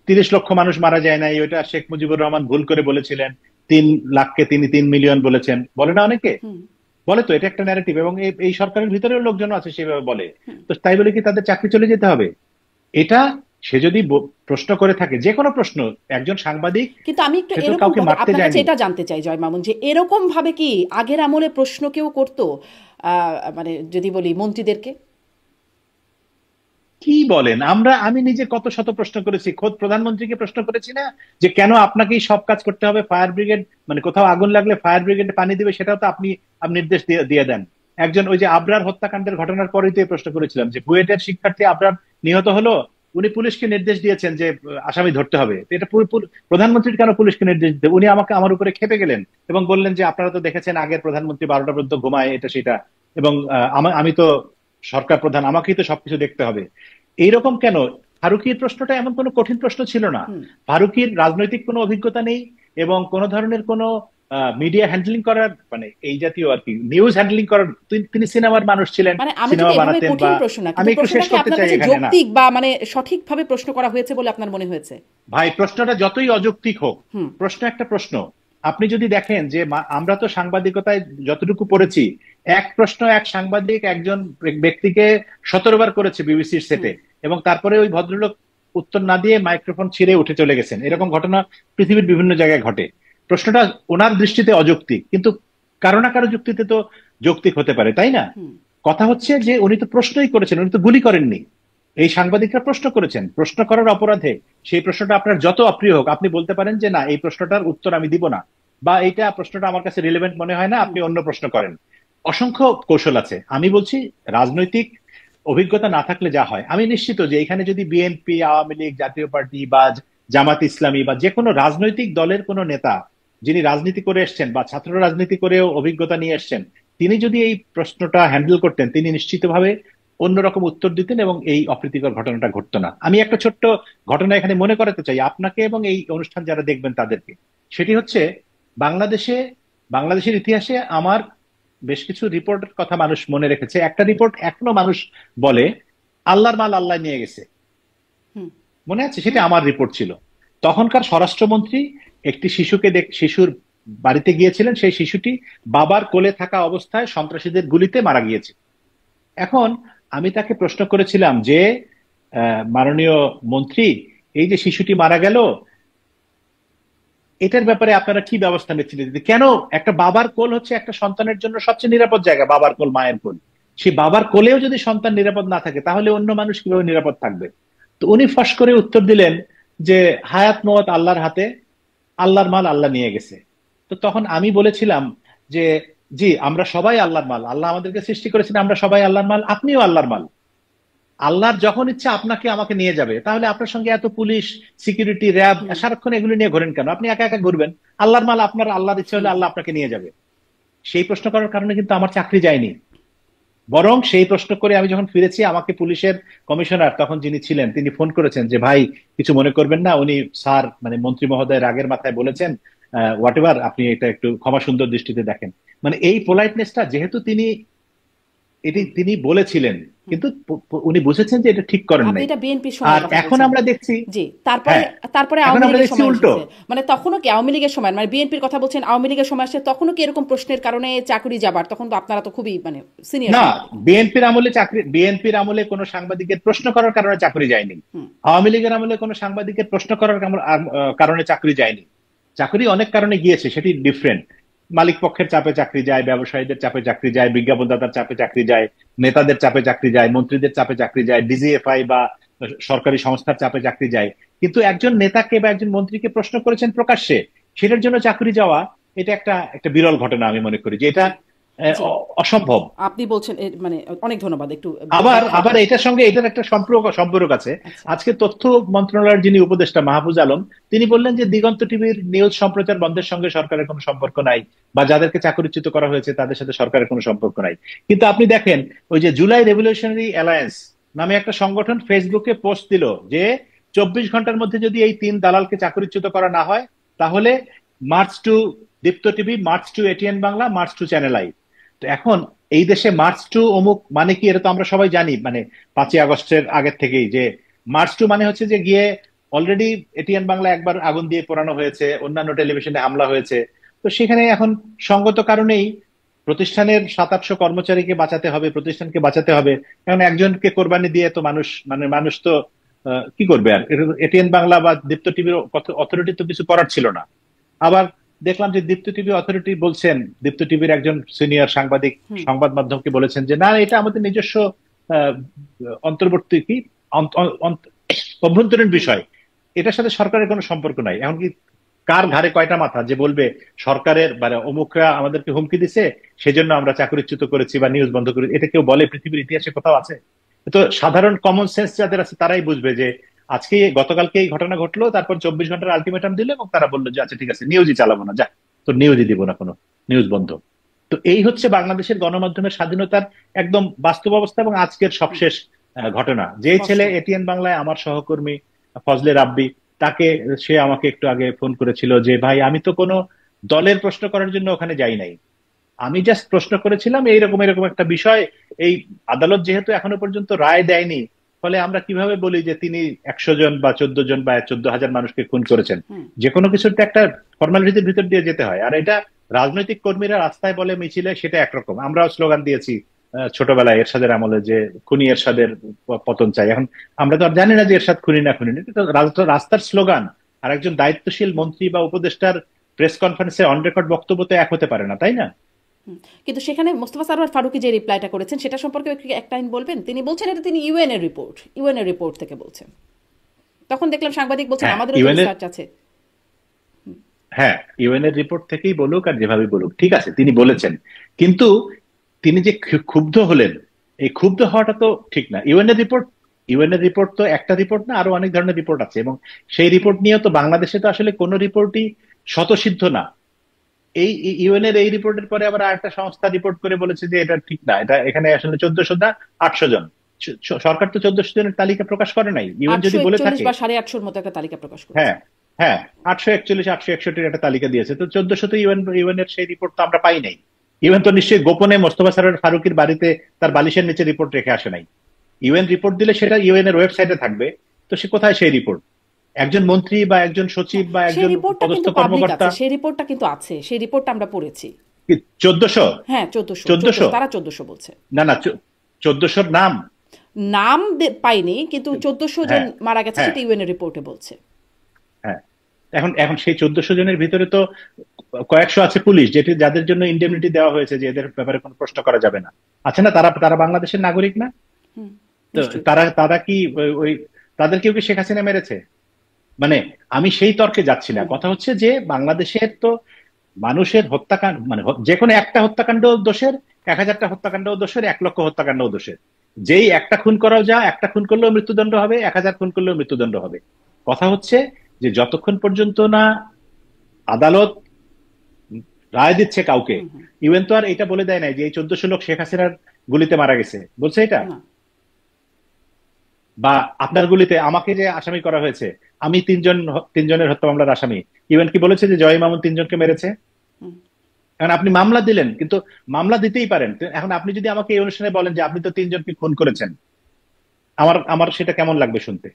30 লক্ষ মানুষ মারা যায় নাই, ওইটা শেখ মুজিবুর রহমান ভুল করে বলেছিলেন, 3 লাখকে তিনি 3 মিলিয়ন বলেছেন, বলে না অনেকে? হুম। বলে তো, এটা একটা ন্যারেটিভ, এবং এই সরকারের ভিতরেও লোকজন আছে সেভাবে বলে। হুম। তো তাই বলে কি তাদের চাকরি চলে যেতে হবে? এটা, সে যদি প্রশ্ন করে থাকে, যে কোনো প্রশ্ন, একজন সাংবাদিক, কিন্তু আমি একটু সে তো এরকম কাউকে ভাবে মারতে আপনার কাছে যায়নি। এটা জানতে চাই জয় মামুন, যে এরকম ভাবে কি আগের আমলে প্রশ্ন কেউ করতো, মানে যদি বলি মন্ত্রীদেরকে? কি বলেন? আমি নিজে কত শত প্রশ্ন করেছি, খোদ প্রধানমন্ত্রীকে প্রশ্ন করেছি না, যে কেন আপনাকেই সব কাজ করতে হবে, ফায়ার ব্রিগেড, মানে কোথাও আগুন লাগলে ফায়ার ব্রিগেড পানি দিবে, সেটাও তো আপনি আপনি নির্দেশ দিয়ে দেন। একজন, ওই যে আবরার হত্যাকাণ্ডের ঘটনার পরেই তো এই প্রশ্ন করেছিলাম, যে বুয়েটের শিক্ষার্থী আবরার নিহত হলো, উনি পুলিশকে নির্দেশ দিয়েছেন যে আসামি ধরতে হবে। তো এটা প্রধানমন্ত্রীর কেন পুলিশকে নির্দেশ দিতে? উনি আমার উপরে খেপে গেলেন এবং বললেন যে আপনারা তো দেখেছেন আগের প্রধানমন্ত্রী 12টা পর্যন্ত ঘুমায়, এটা সেটা, এবং আমি তো সরকার প্রধান, আমাকেই তো সবকিছু দেখতে হবে। এইরকম কেন? ফারুকীর প্রশ্নটা এমন কোনো কঠিন প্রশ্ন ছিল না। হুম। ফারুকীর রাজনৈতিক কোনো অভিজ্ঞতা নেই এবং কোন ধরনের কোনো মিডিয়া হ্যান্ডলিং করার, মানে এই জাতীয় আর কি নিউজ হ্যান্ডলিং করার, তিনি সিনেমার মানুষ ছিলেন, মানে আমি সিনেমা যদি এভাবে বানাতেন। কঠিন বা প্রশ্ন না, আমি কিন্তু একটু শেষ প্রশ্নটা কি করতে আপনার চাই কাছে এখানে, না যৌক্তিক বা মানে সঠিকভাবে প্রশ্ন করা হয়েছে বলে আপনার মনে হয়েছে? ভাই, প্রশ্নটা যতই অযৌক্তিক হোক, হুম। প্রশ্ন একটা প্রশ্ন। আপনি যদি দেখেন যে আমরা তো সাংবাদিকতায় যতটুকু পড়েছি, এক প্রশ্ন এক সাংবাদিক একজন ব্যক্তিকে 17 বার করেছে বিবিসির হুম। সেটে, এবং তারপরে ওই ভদ্রলোক উত্তর না দিয়ে মাইক্রোফোন ছিঁড়ে উঠে চলে গেছেন। এরকম ঘটনা পৃথিবীর বিভিন্ন জায়গায় ঘটে। প্রশ্নটা ওনার দৃষ্টিতে অযৌক্তিক, কিন্তু কারো না কারো যুক্তিতে তো যৌক্তিক হতে পারে, তাই না? হুম। কথা হচ্ছে যে উনি তো প্রশ্নই করেছেন, উনি তো গুলি করেননি। এই সাংবাদিকরা প্রশ্ন করেছেন, প্রশ্ন করার অপরাধে সেই প্রশ্নটা আপনার যত অপ্রিয় হোক, আপনি বলতে পারেন যে না, এই প্রশ্নটার উত্তর আমি দিব না, বা এইটা প্রশ্নটা আমার কাছে রিলেভেন্ট মনে হয় না, হুম। আপনি অন্য প্রশ্ন করেন। অসংখ্য কৌশল আছে। আমি বলছি, রাজনৈতিক অভিজ্ঞতা না থাকলে যা হয়, আমি নিশ্চিত যে এখানে যদি বিএনপি, আওয়ামী লীগ, জাতীয় পার্টি বা জামাত ইসলামী বা যে কোনো রাজনৈতিক দলের কোনো নেতা, যিনি রাজনীতি করে এসছেন বা ছাত্র রাজনীতি করেও অভিজ্ঞতা নিয়ে এসছেন, তিনি যদি এই প্রশ্নটা হ্যান্ডেল করতেন, তিনি নিশ্চিতভাবে অন্যরকম উত্তর দিতেন এবং এই অপ্রীতিকর ঘটনাটা ঘটতো না। আমি একটা ছোট্ট ঘটনা এখানে মনে করাতে চাই আপনাকে এবং এই অনুষ্ঠান যারা দেখবেন তাদেরকে। সেটি হচ্ছে, বাংলাদেশে, বাংলাদেশের ইতিহাসে আমার বেশ কিছু রিপোর্টের কথা মানুষ মনে রেখেছে। একটা রিপোর্ট এখনো মানুষ বলে, আল্লাহর মাল আল্লাহ নিয়ে গেছে। হুম। মনে আছে? সেটা আমার রিপোর্ট ছিল। তখনকার স্বরাষ্ট্রমন্ত্রী একটি শিশুর বাড়িতে গিয়েছিলেন, সেই শিশুটি বাবার কোলে থাকা অবস্থায় সন্ত্রাসীদের গুলিতে মারা গিয়েছে। এখন আমি তাকে প্রশ্ন করেছিলাম যে মাননীয় মন্ত্রী, এই যে শিশুটি মারা গেল, এটার ব্যাপারে আপনারা কি ব্যবস্থা নিচ্ছিলেন? কেন? একটা বাবার কোল হচ্ছে একটা সন্তানের জন্য সবচেয়ে নিরাপদ জায়গা, বাবার কোল, মায়ের কোল। সেই বাবার কোলেও যদি সন্তান নিরাপদ না থাকে, তাহলে অন্য মানুষ কিভাবে নিরাপদ থাকবে? তো উনি ফস করে উত্তর দিলেন যে হায়াত মওয়াত আল্লাহর হাতে, আল্লাহর মাল আল্লাহ নিয়ে গেছে। তো তখন আমি বলেছিলাম যে জি, আমরা সবাই আল্লাহর মাল, আল্লাহ আমাদেরকে সৃষ্টি করেছেন, আমরা সবাই আল্লাহর মাল, আপনিও আল্লাহর মাল। আল্লাহর যখন ইচ্ছা আপনাকে আমাকে নিয়ে যাবে, তাহলে আপনার সঙ্গে এত পুলিশ, সিকিউরিটি, র্যাব হুম সারাক্ষণ এগুলো নিয়ে ঘোরেন কেন? আপনি একা একা ঘুরবেন, আল্লাহর মাল আপনার, আল্লাহর ইচ্ছা হুম হলে হুম। আল্লাহ আপনাকে নিয়ে যাবে। সেই প্রশ্ন করার কারণে কিন্তু আমার চাকরি যায়নি, বরং সেই প্রশ্ন করে আমি যখন ফিরেছি, আমাকে পুলিশের কমিশনার তখন যিনি ছিলেন তিনি ফোন করেছেন যে ভাই কিছু মনে করবেন না, উনি স্যার মানে মন্ত্রী মহোদয় রাগের মাথায় বলেছেন, হোয়াট এভার, আপনি এটা একটু ক্ষমা সুন্দর দৃষ্টিতে দেখেন। মানে এই পোলাইটনেসটা যেহেতু তিনি এটি হুম তিনি বলেছিলেন, হুম। কিন্তু উনি বুঝেছেন যে এটা ঠিক করেন আপনি নাই। এটা বিএনপির আর সময়ের কথা এখন বলছেন। আমরা দেখছি, জি, তারপরে হ্যাঁ, তারপরে এখন আওয়ামী আমরা লীগের দেখছি সময় উল্টো। এসেছে, মানে তখনও কি আওয়ামী লীগের সময়, মানে বিএনপির কথা বলছেন, আওয়ামী লীগের সময় আসছে তখনও কি এরকম প্রশ্নের কারণে চাকরি যাবার? তখন তো আপনারা তো খুবই মানে সিনিয়র না, সাংবাদিক। বিএনপির আমলে কোনো সাংবাদিকের প্রশ্ন করার কারণে চাকরি যায়নি। হুম আওয়ামী লীগের আমলে কোনো সাংবাদিকের প্রশ্ন করার কারণে চাকরি যায়নি। চাকরি অনেক কারণে গিয়েছে, সেটি ডিফারেন্ট। মালিক পক্ষের চাপে চাকরি যায়, ব্যবসায়ীদের চাপে চাকরি যায়, বিজ্ঞাপনদাতার চাপে চাকরি যায়, নেতাদের চাপে চাকরি যায়, মন্ত্রীদের চাপে চাকরি যায়, ডিজিএফআই বা সরকারি সংস্থার চাপে চাকরি যায়। কিন্তু একজন নেতাকে বা একজন মন্ত্রীকে প্রশ্ন করেছেন প্রকাশ্যে, সেটার জন্য চাকরি যাওয়া, এটা একটা একটা বিরল ঘটনা। আমি মনে করি যে এটা জি জি। অসম্ভব। আপনি বলছেন মানে অনেক ধন্যবাদ, একটু আবার ব্যাখ্যা। আবার এটার সঙ্গে এটার একটা সম্পর্ক আছে। আচ্ছা। আজকে তথ্য মন্ত্রণালয়ের যিনি উপদেষ্টা মাহফুজ আলম, তিনি বললেন যে দিগন্ত টিভির নিউজ সম্প্রচার বন্ধের সঙ্গে সরকারের কোনো সম্পর্ক নাই, বা যাদেরকে চাকরিচ্যুত করা হয়েছে তাদের সাথে সরকারের কোনো সম্পর্ক নাই। কিন্তু আপনি দেখেন, ওই যে জুলাই রেভলিউশনারি অ্যালায়েন্স নামে একটা সংগঠন ফেসবুকে পোস্ট দিল যে 24 ঘন্টার মধ্যে যদি এই 3 দালালকে চাকরিচ্যুত করা না হয়, তাহলে march to Deepto TV, march to ATN Bangla, march to channel I. তো এখন এই দেশে মার্চ টু অমুক মানে কি, এটা তো আমরা সবাই জানি, মানে 5ই আগস্টের আগের থেকেই যে মার্চ টু মানে হচ্ছে যে গিয়ে অলরেডি এটিএন বাংলা একবার আগুন দিয়ে পোড়ানো হয়েছে, অন্যান্য টেলিভিশনে হামলা হয়েছে। তো সেখানে এখন সঙ্গত কারণেই প্রতিষ্ঠানের 700-800 কর্মচারীকে বাঁচাতে হবে, প্রতিষ্ঠানকে বাঁচাতে হবে। কারণ একজনকে কোরবানি দিয়ে তো মানুষ তো কি করবে? আর এটিএন বাংলা বা দীপ্ত টিভির অথরিটি তো কিছু করার ছিল না। আবার দেখলাম যে দীপ্ত টিভি অথরিটি বলছেন, দীপ্ত টিভির একজন সিনিয়র সাংবাদিক হুম সংবাদ মাধ্যমকে বলেছেন যে না, এটা আমাদের নিজস্ব আহ, অন্তর্বর্তী কি অন্ত- অন্ত- অভ্যন্তরীণ হুম। বিষয়, এটার সাথে সরকারের কোনো সম্পর্ক নাই। এমনকি কার ঘাড়ে কয়টা মাথা যে বলবে সরকারের মানে অমুকরা আমাদেরকে হুমকি দিছে, সেজন্য আমরা চাকরিচ্যুত করেছি বা নিউজ বন্ধ করেছি? এটা কেউ বলে পৃথিবীর ইতিহাসে কোথাও আছে? তো সাধারণ কমন সেন্স যাদের আছে তারাই বুঝবে যে আজকে গতকালকে এই ঘটনা ঘটলো, তারপর 24 ঘন্টার আলটিমেটাম দিল এবং তারা বললো যে আচ্ছা ঠিক আছে, নিউজই চালাবো না, যা, তো নিউজই দিব না, কোনো নিউজ বন্ধ। তো এই হচ্ছে বাংলাদেশের গণমাধ্যমের স্বাধীনতার একদম বাস্তব অবস্থা। এবং আজকের হুম। সবশেষ ঘটনা, যে স্পষ্ট। ছেলে এটিএন বাংলায় আমার সহকর্মী ফজলে রাব্বি, তাকে, সে আমাকে একটু আগে ফোন করেছিল যে ভাই আমি তো কোনো দলের প্রশ্ন করার জন্য ওখানে যাই নাই, আমি জাস্ট প্রশ্ন করেছিলাম এইরকম এরকম একটা বিষয়। এই আদালত যেহেতু এখনো পর্যন্ত রায় দেয়নি, ফলে আমরা কিভাবে বলি যে তিনি 100 জন বা 14 জন বা 14,000 মানুষকে খুন করেছেন? হুম যে কোনো কিছুর তো একটা ফর্মালিটির ভিতর দিয়ে যেতে হয়। আর এটা রাজনৈতিক কর্মীরা রাস্তায় বলে মিছিলে, সেটা একরকম। আমরাও স্লোগান দিয়েছি ছোটবেলায় এরশাদের আমলে, যে খুনি এরশাদের পতন চাই। এখন আমরা তো আর জানি না যে এরশাদ খুনি না খুনি না, এটা তো রাস্তার স্লোগান। আর একজন দায়িত্বশীল মন্ত্রী বা উপদেষ্টার প্রেস কনফারেন্সে অন রেকর্ড বক্তব্য তো এক হতে পারে না, তাই না? হুম। কিন্তু সেখানে মোস্তফা সরোয়ার ফারুকী যে রিপ্লাইটা করেছেন সেটা সম্পর্কে একটু এক লাইন বলবেন? তিনি বলছেন এটা তিনি ইউএন এর রিপোর্ট থেকে বলছেন। তখন দেখলাম সাংবাদিক বলছেন হ্যাঁ, আমাদেরও তো ইউএন, রিসার্চ আছে। হ্যাঁ, ইউএন এর রিপোর্ট থেকেই বলুক আর যেভাবে বলুক, ঠিক আছে, তিনি বলেছেন। কিন্তু তিনি যে ক্ষুব্ধ হলেন, এই ক্ষুব্ধ হওয়াটা তো ঠিক না। ইউএন এর রিপোর্ট তো একটা রিপোর্ট না, আরো অনেক ধরনের রিপোর্ট আছে। এবং সেই হুম রিপোর্ট নিয়ে তো বাংলাদেশে তো আসলে কোনো রিপোর্টই স্বতঃসিদ্ধ না। এই ইউএন এর এই রিপোর্টের পরে আবার আরেকটা সংস্থা রিপোর্ট করে বলেছে যে এটা ঠিক না, এটা এখানে আসলে 1400 না 800 জন। সরকার তো 1400 জনের তালিকা প্রকাশ করে নাই। ইউএন যদি বলে 841 থাকে, বা 850 মতো একটা তালিকা প্রকাশ করেছে। হ্যাঁ, হ্যাঁ, 841 861-এর একটা তালিকা দিয়েছে, তো 1400 তো ইউএন এর সেই রিপোর্ট তো আমরা পাই নাই। ইউএন তো নিশ্চয়ই গোপনে মোস্তফা সরোয়ার ফারুকীর বাড়িতে তার বালিশের নিচে রিপোর্ট রেখে আসে নাই। ইউএন রিপোর্ট দিলে সেটা ইউএন এর ওয়েবসাইটে থাকবে। তো সে কোথায় সেই রিপোর্ট? একজন মন্ত্রী বা একজন সচিব হ্যাঁ, বা সেই একজন রিপোর্টটা পদস্থ কিন্তু পাবলিক কর্মকর্তা, আছে, সেই রিপোর্টটা কিন্তু আছে, সেই রিপোর্টটা আমরা পড়েছি। 1400? হ্যাঁ, 1400, 1400? তারা 1400 বলছে। না না, 1400-র নাম, নাম পাইনি, কিন্তু 1400 জন হ্যাঁ, মারা গেছে হ্যাঁ, সেটা ইউএন এর রিপোর্টে বলছে। হ্যাঁ। এখন এখন সেই 1400 জনের ভিতরে তো কয়েকশো আছে পুলিশ, যাদের জন্য হুম ইন্ডেমনিটি দেওয়া হয়েছে যে এদের ব্যাপারে কোনো প্রশ্ন করা যাবে না। আছে না? তারা তারা বাংলাদেশের নাগরিক না? হুম। তো নিশ্চয়ই। তারা তারা কি ওই তাদের কেউ কি শেখ হাসিনা মেরেছে? মানে আমি সেই তর্কে যাচ্ছি না। হুম কথা হচ্ছে যে বাংলাদেশের তো মানুষের হত্যাকাণ্ড, মানে যে কোনো একটা হত্যাকাণ্ড দোষের, 1000টা হত্যাকাণ্ড দোষের, 1 লক্ষ হত্যাকাণ্ড দোষের। যেই একটা খুন করাও যা, একটা খুন করলেও মৃত্যুদণ্ড হবে, 1000 খুন করলেও মৃত্যুদণ্ড হবে। কথা হচ্ছে যে যতক্ষণ পর্যন্ত না আদালত রায় দিচ্ছে কাউকে, হুম হুম। ইউএন তো আর এটা বলে দেয় নাই যে এই 1400 লোক শেখ হাসিনার গুলিতে মারা গেছে, বলছে এটা? না। বা আপনার গুলিতে আমাকে যে আসামি করা হয়েছে, আমি তিনজনের হত্যা মামলার আসামি, ইউএন কি বলেছে যে জয় মামুন তিনজনকে মেরেছে? হুম এখন আপনি মামলা দিলেন, কিন্তু মামলা দিতেই পারেন, তো এখন আপনি যদি আমাকে এই অনুষ্ঠানে বলেন যে আপনি তো তিনজনকে খুন করেছেন, আমার আমার সেটা কেমন লাগবে শুনতে?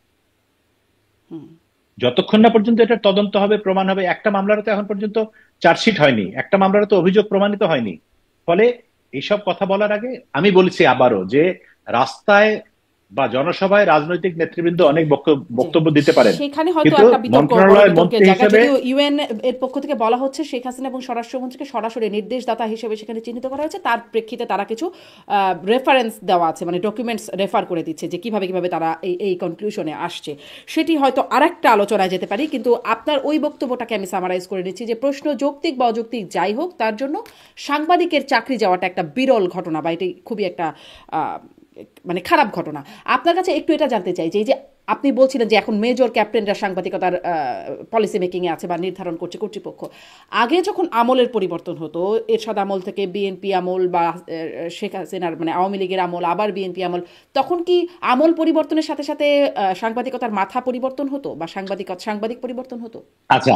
হুম। যতক্ষণ না পর্যন্ত এটা তদন্ত হবে, প্রমাণ হবে, একটা মামলার তো এখন পর্যন্ত চার্জশিট হয়নি, একটা মামলার তো অভিযোগ প্রমাণিত হয়নি। ফলে এইসব কথা বলার আগে আমি বলছি আবারও যে রাস্তায় বা জনসভায় রাজনৈতিক নেতৃবৃন্দ অনেক জি, বক্তব্য দিতে পারেন, সেখানে হয়তো কিন্তু একটা বিতর্ক, বড় মন্ত্রণালয়ের বিতর্কের মন্ত্রী জায়গা, হিসেবে যদিও ইউএন এর পক্ষ থেকে বলা হচ্ছে শেখ হাসিনা এবং স্বরাষ্ট্রমন্ত্রীকে সরাসরি নির্দেশদাতা হিসেবে সেখানে চিহ্নিত করা হয়েছে, তার প্রেক্ষিতে তারা কিছু রেফারেন্স দেওয়া আছে, মানে ডকুমেন্টস রেফার করে দিচ্ছে যে কিভাবে কিভাবে তারা এই কনক্লুশনে আসছে। সেটি হয়তো আরেকটা আলোচনায় যেতে পারি, কিন্তু আপনার ওই বক্তব্যটাকে আমি সামারাইজ করে নিচ্ছি যে প্রশ্ন যৌক্তিক বা অযৌক্তিক যাই হোক, তার জন্য সাংবাদিকের চাকরি যাওয়াটা একটা বিরল ঘটনা, বা এটি খুবই একটা মানে খারাপ ঘটনা। আপনার কাছে একটু এটা জানতে চাই যে এই যে আপনি বলছিলেন যে এখন মেজর ক্যাপ্টেনরা সাংবাদিকতার পলিসি মেকিংয়ে আছে বা নির্ধারণ করছে কর্তৃপক্ষ, আগে যখন আমলের পরিবর্তন হতো, এরশাদ আমল থেকে বিএনপি আমল বা শেখ হাসিনার মানে আওয়ামী লীগের আমল আবার বিএনপি আমল, তখন কি আমল পরিবর্তনের সাথে সাথে সাংবাদিকতার মাথা পরিবর্তন হতো বা সাংবাদিক পরিবর্তন হতো? আচ্ছা,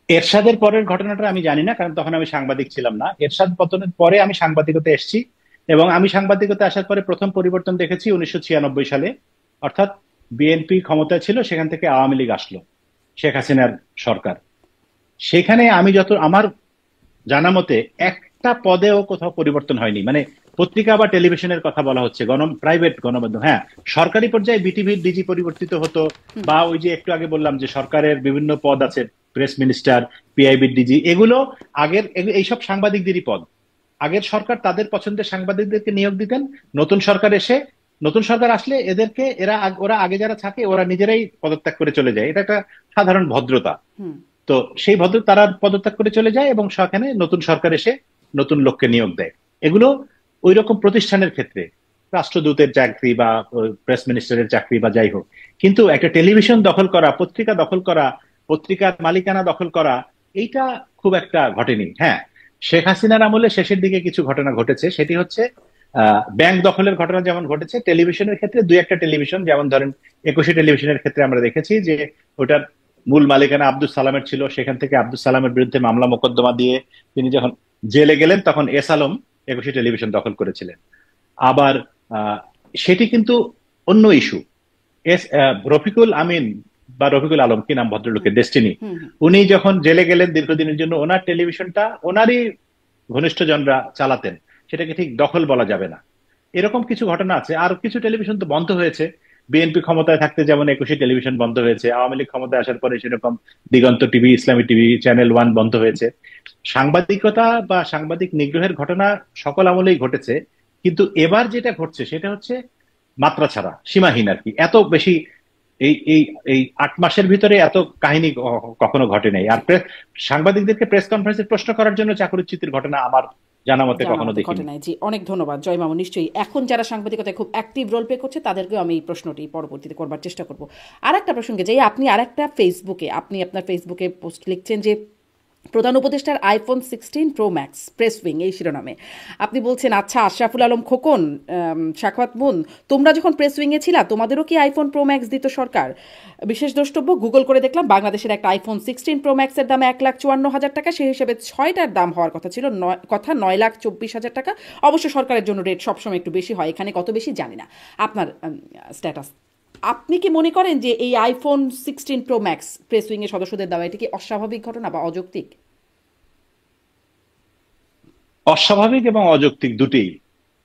এরশাদের পরের ঘটনাটা আমি জানি না, কারণ তখন আমি সাংবাদিক ছিলাম না। এরশাদ পতনের পরে আমি সাংবাদিকতা এসেছি, এবং আমি সাংবাদিকতা আসার পরে প্রথম পরিবর্তন দেখেছি 1996 সালে, অর্থাৎ বিএনপি ক্ষমতায় ছিল, সেখান থেকে আওয়ামী লীগ আসলো, শেখ হাসিনার সরকার। সেখানে আমি যত আমার জানা মতে একটা পদেও কোথাও পরিবর্তন হয়নি, মানে পত্রিকা বা টেলিভিশনের কথা বলা হচ্ছে, প্রাইভেট গণমাধ্যম, হ্যাঁ সরকারি পর্যায়ে বিটিভির ডিজি পরিবর্তিত হতো, বা ওই যে একটু আগে বললাম যে সরকারের বিভিন্ন পদ আছে, প্রেস মিনিস্টার, পিআইবির ডিজি, এগুলো এইসব সাংবাদিকদেরই পদ। আগের সরকার তাদের পছন্দের সাংবাদিকদেরকে নিয়োগ দিতেন, নতুন সরকার এসে নতুন সরকার আসলে এদেরকে ওরা আগে যারা থাকে ওরা নিজেরাই পদত্যাগ করে চলে যায়, এটা একটা সাধারণ ভদ্রতা। হুম তো সেই ভদ্র তারা পদত্যাগ করে চলে যায় এবং সেখানে নতুন সরকার এসে নতুন লোককে নিয়োগ দেয়। এগুলো ওই রকম প্রতিষ্ঠানের ক্ষেত্রে, রাষ্ট্রদূতের চাকরি বা প্রেস মিনিস্টারের চাকরি বা যাই হোক। কিন্তু একটা টেলিভিশন দখল করা, পত্রিকা দখল করা, পত্রিকার মালিকানা দখল করা, এইটা খুব একটা ঘটেনি। হ্যাঁ, শেখ হাসিনার আমলে শেষের দিকে কিছু ঘটনা ঘটেছে, সেটি হচ্ছে ব্যাংক দখলের ঘটনা যেমন ঘটেছে, টেলিভিশনের ক্ষেত্রে দুই একটা টেলিভিশন, যেমন ধরেন একুশে টেলিভিশনের ক্ষেত্রে আমরা দেখেছি যে ওটার মূল মালিকানা আব্দুল সালামের ছিল, সেখান থেকে আব্দুল সালামের বিরুদ্ধে মামলা মোকদ্দমা দিয়ে তিনি যখন জেলে গেলেন তখন এস আলম একুশে টেলিভিশন দখল করেছিলেন। আবার আহ, সেটি কিন্তু অন্য ইস্যু। রফিকুল আমিন বা রফিকুল আলম, কি নাম হুম ভদ্রলোকের, ডেস্টিনি, হুম হুম। উনি যখন জেলে গেলেন দীর্ঘদিনের জন্য, ওনার টেলিভিশনটা ওনারই ঘনিষ্ঠজনরা চালাতেন, সেটাকে ঠিক দখল বলা যাবে না। এরকম কিছু ঘটনা আছে। আর কিছু টেলিভিশন তো বন্ধ হয়েছে, বিএনপি ক্ষমতায় থাকতে যেমন একুশে টেলিভিশন বন্ধ হয়েছে, আওয়ামী লীগ ক্ষমতায় আসার পরে সেরকম দিগন্ত টিভি, ইসলামী টিভি, চ্যানেল ওয়ান বন্ধ হয়েছে। সাংবাদিকতা বা সাংবাদিক নিগ্রহের ঘটনা সকল আমলেই ঘটেছে, কিন্তু এবার যেটা ঘটছে সেটা হচ্ছে মাত্রা ছাড়া, সীমাহীন আর কি। এত বেশি এই এই এই 8 মাসের ভিতরে এত কাহিনী কখনো ঘটে নাই। আর সাংবাদিকদেরকে প্রেস কনফারেন্সে প্রশ্ন করার জন্য চাকরিচ্যুতির ঘটনা আমার জানা মতে জানা কখনো মতে ঘটে দেখিনি। নাই। জি, অনেক ধন্যবাদ জয় মামুন। নিশ্চয়ই এখন যারা সাংবাদিকতায় খুব অ্যাক্টিভ রোল প্লে করছে তাদেরকেও আমি এই প্রশ্নটি পরবর্তীতে করবার চেষ্টা করব। আর একটা প্রসঙ্গে যাই, আপনি আরেকটা ফেসবুকে, আপনি আপনার ফেসবুকে পোস্ট লিখছেন যে প্রধান উপদেষ্টার iPhone 16 pro max press wing এই শিরোনামে আপনি বলছেন, আচ্ছা আশরাফুল আলম খোকন, শাখাওয়াত মুন, তোমরা যখন প্রেস উইংয়ে ছিলা তোমাদেরও কি আইফোন প্রো ম্যাক্স দিত সরকার? বিশেষ দ্রষ্টব্য, গুগল করে দেখলাম বাংলাদেশের একটা আইফোন 16 প্রো ম্যাক্সের দাম 1,54,000 টাকা, সেই হিসেবে 6টার দাম হওয়ার কথা ছিল 9,24,000 টাকা। অবশ্য সরকারের জন্য রেট সবসময় একটু বেশি হয়, এখানে কত বেশি জানি না। আপনার স্ট্যাটাস, আপনি কি মনে করেন যে এই iPhone 16 pro max press wing এর সদস্যদের দেওয়া এটি কি অস্বাভাবিক ঘটনা বা অযৌক্তিক? অস্বাভাবিক এবং অযৌক্তিক দুটেই।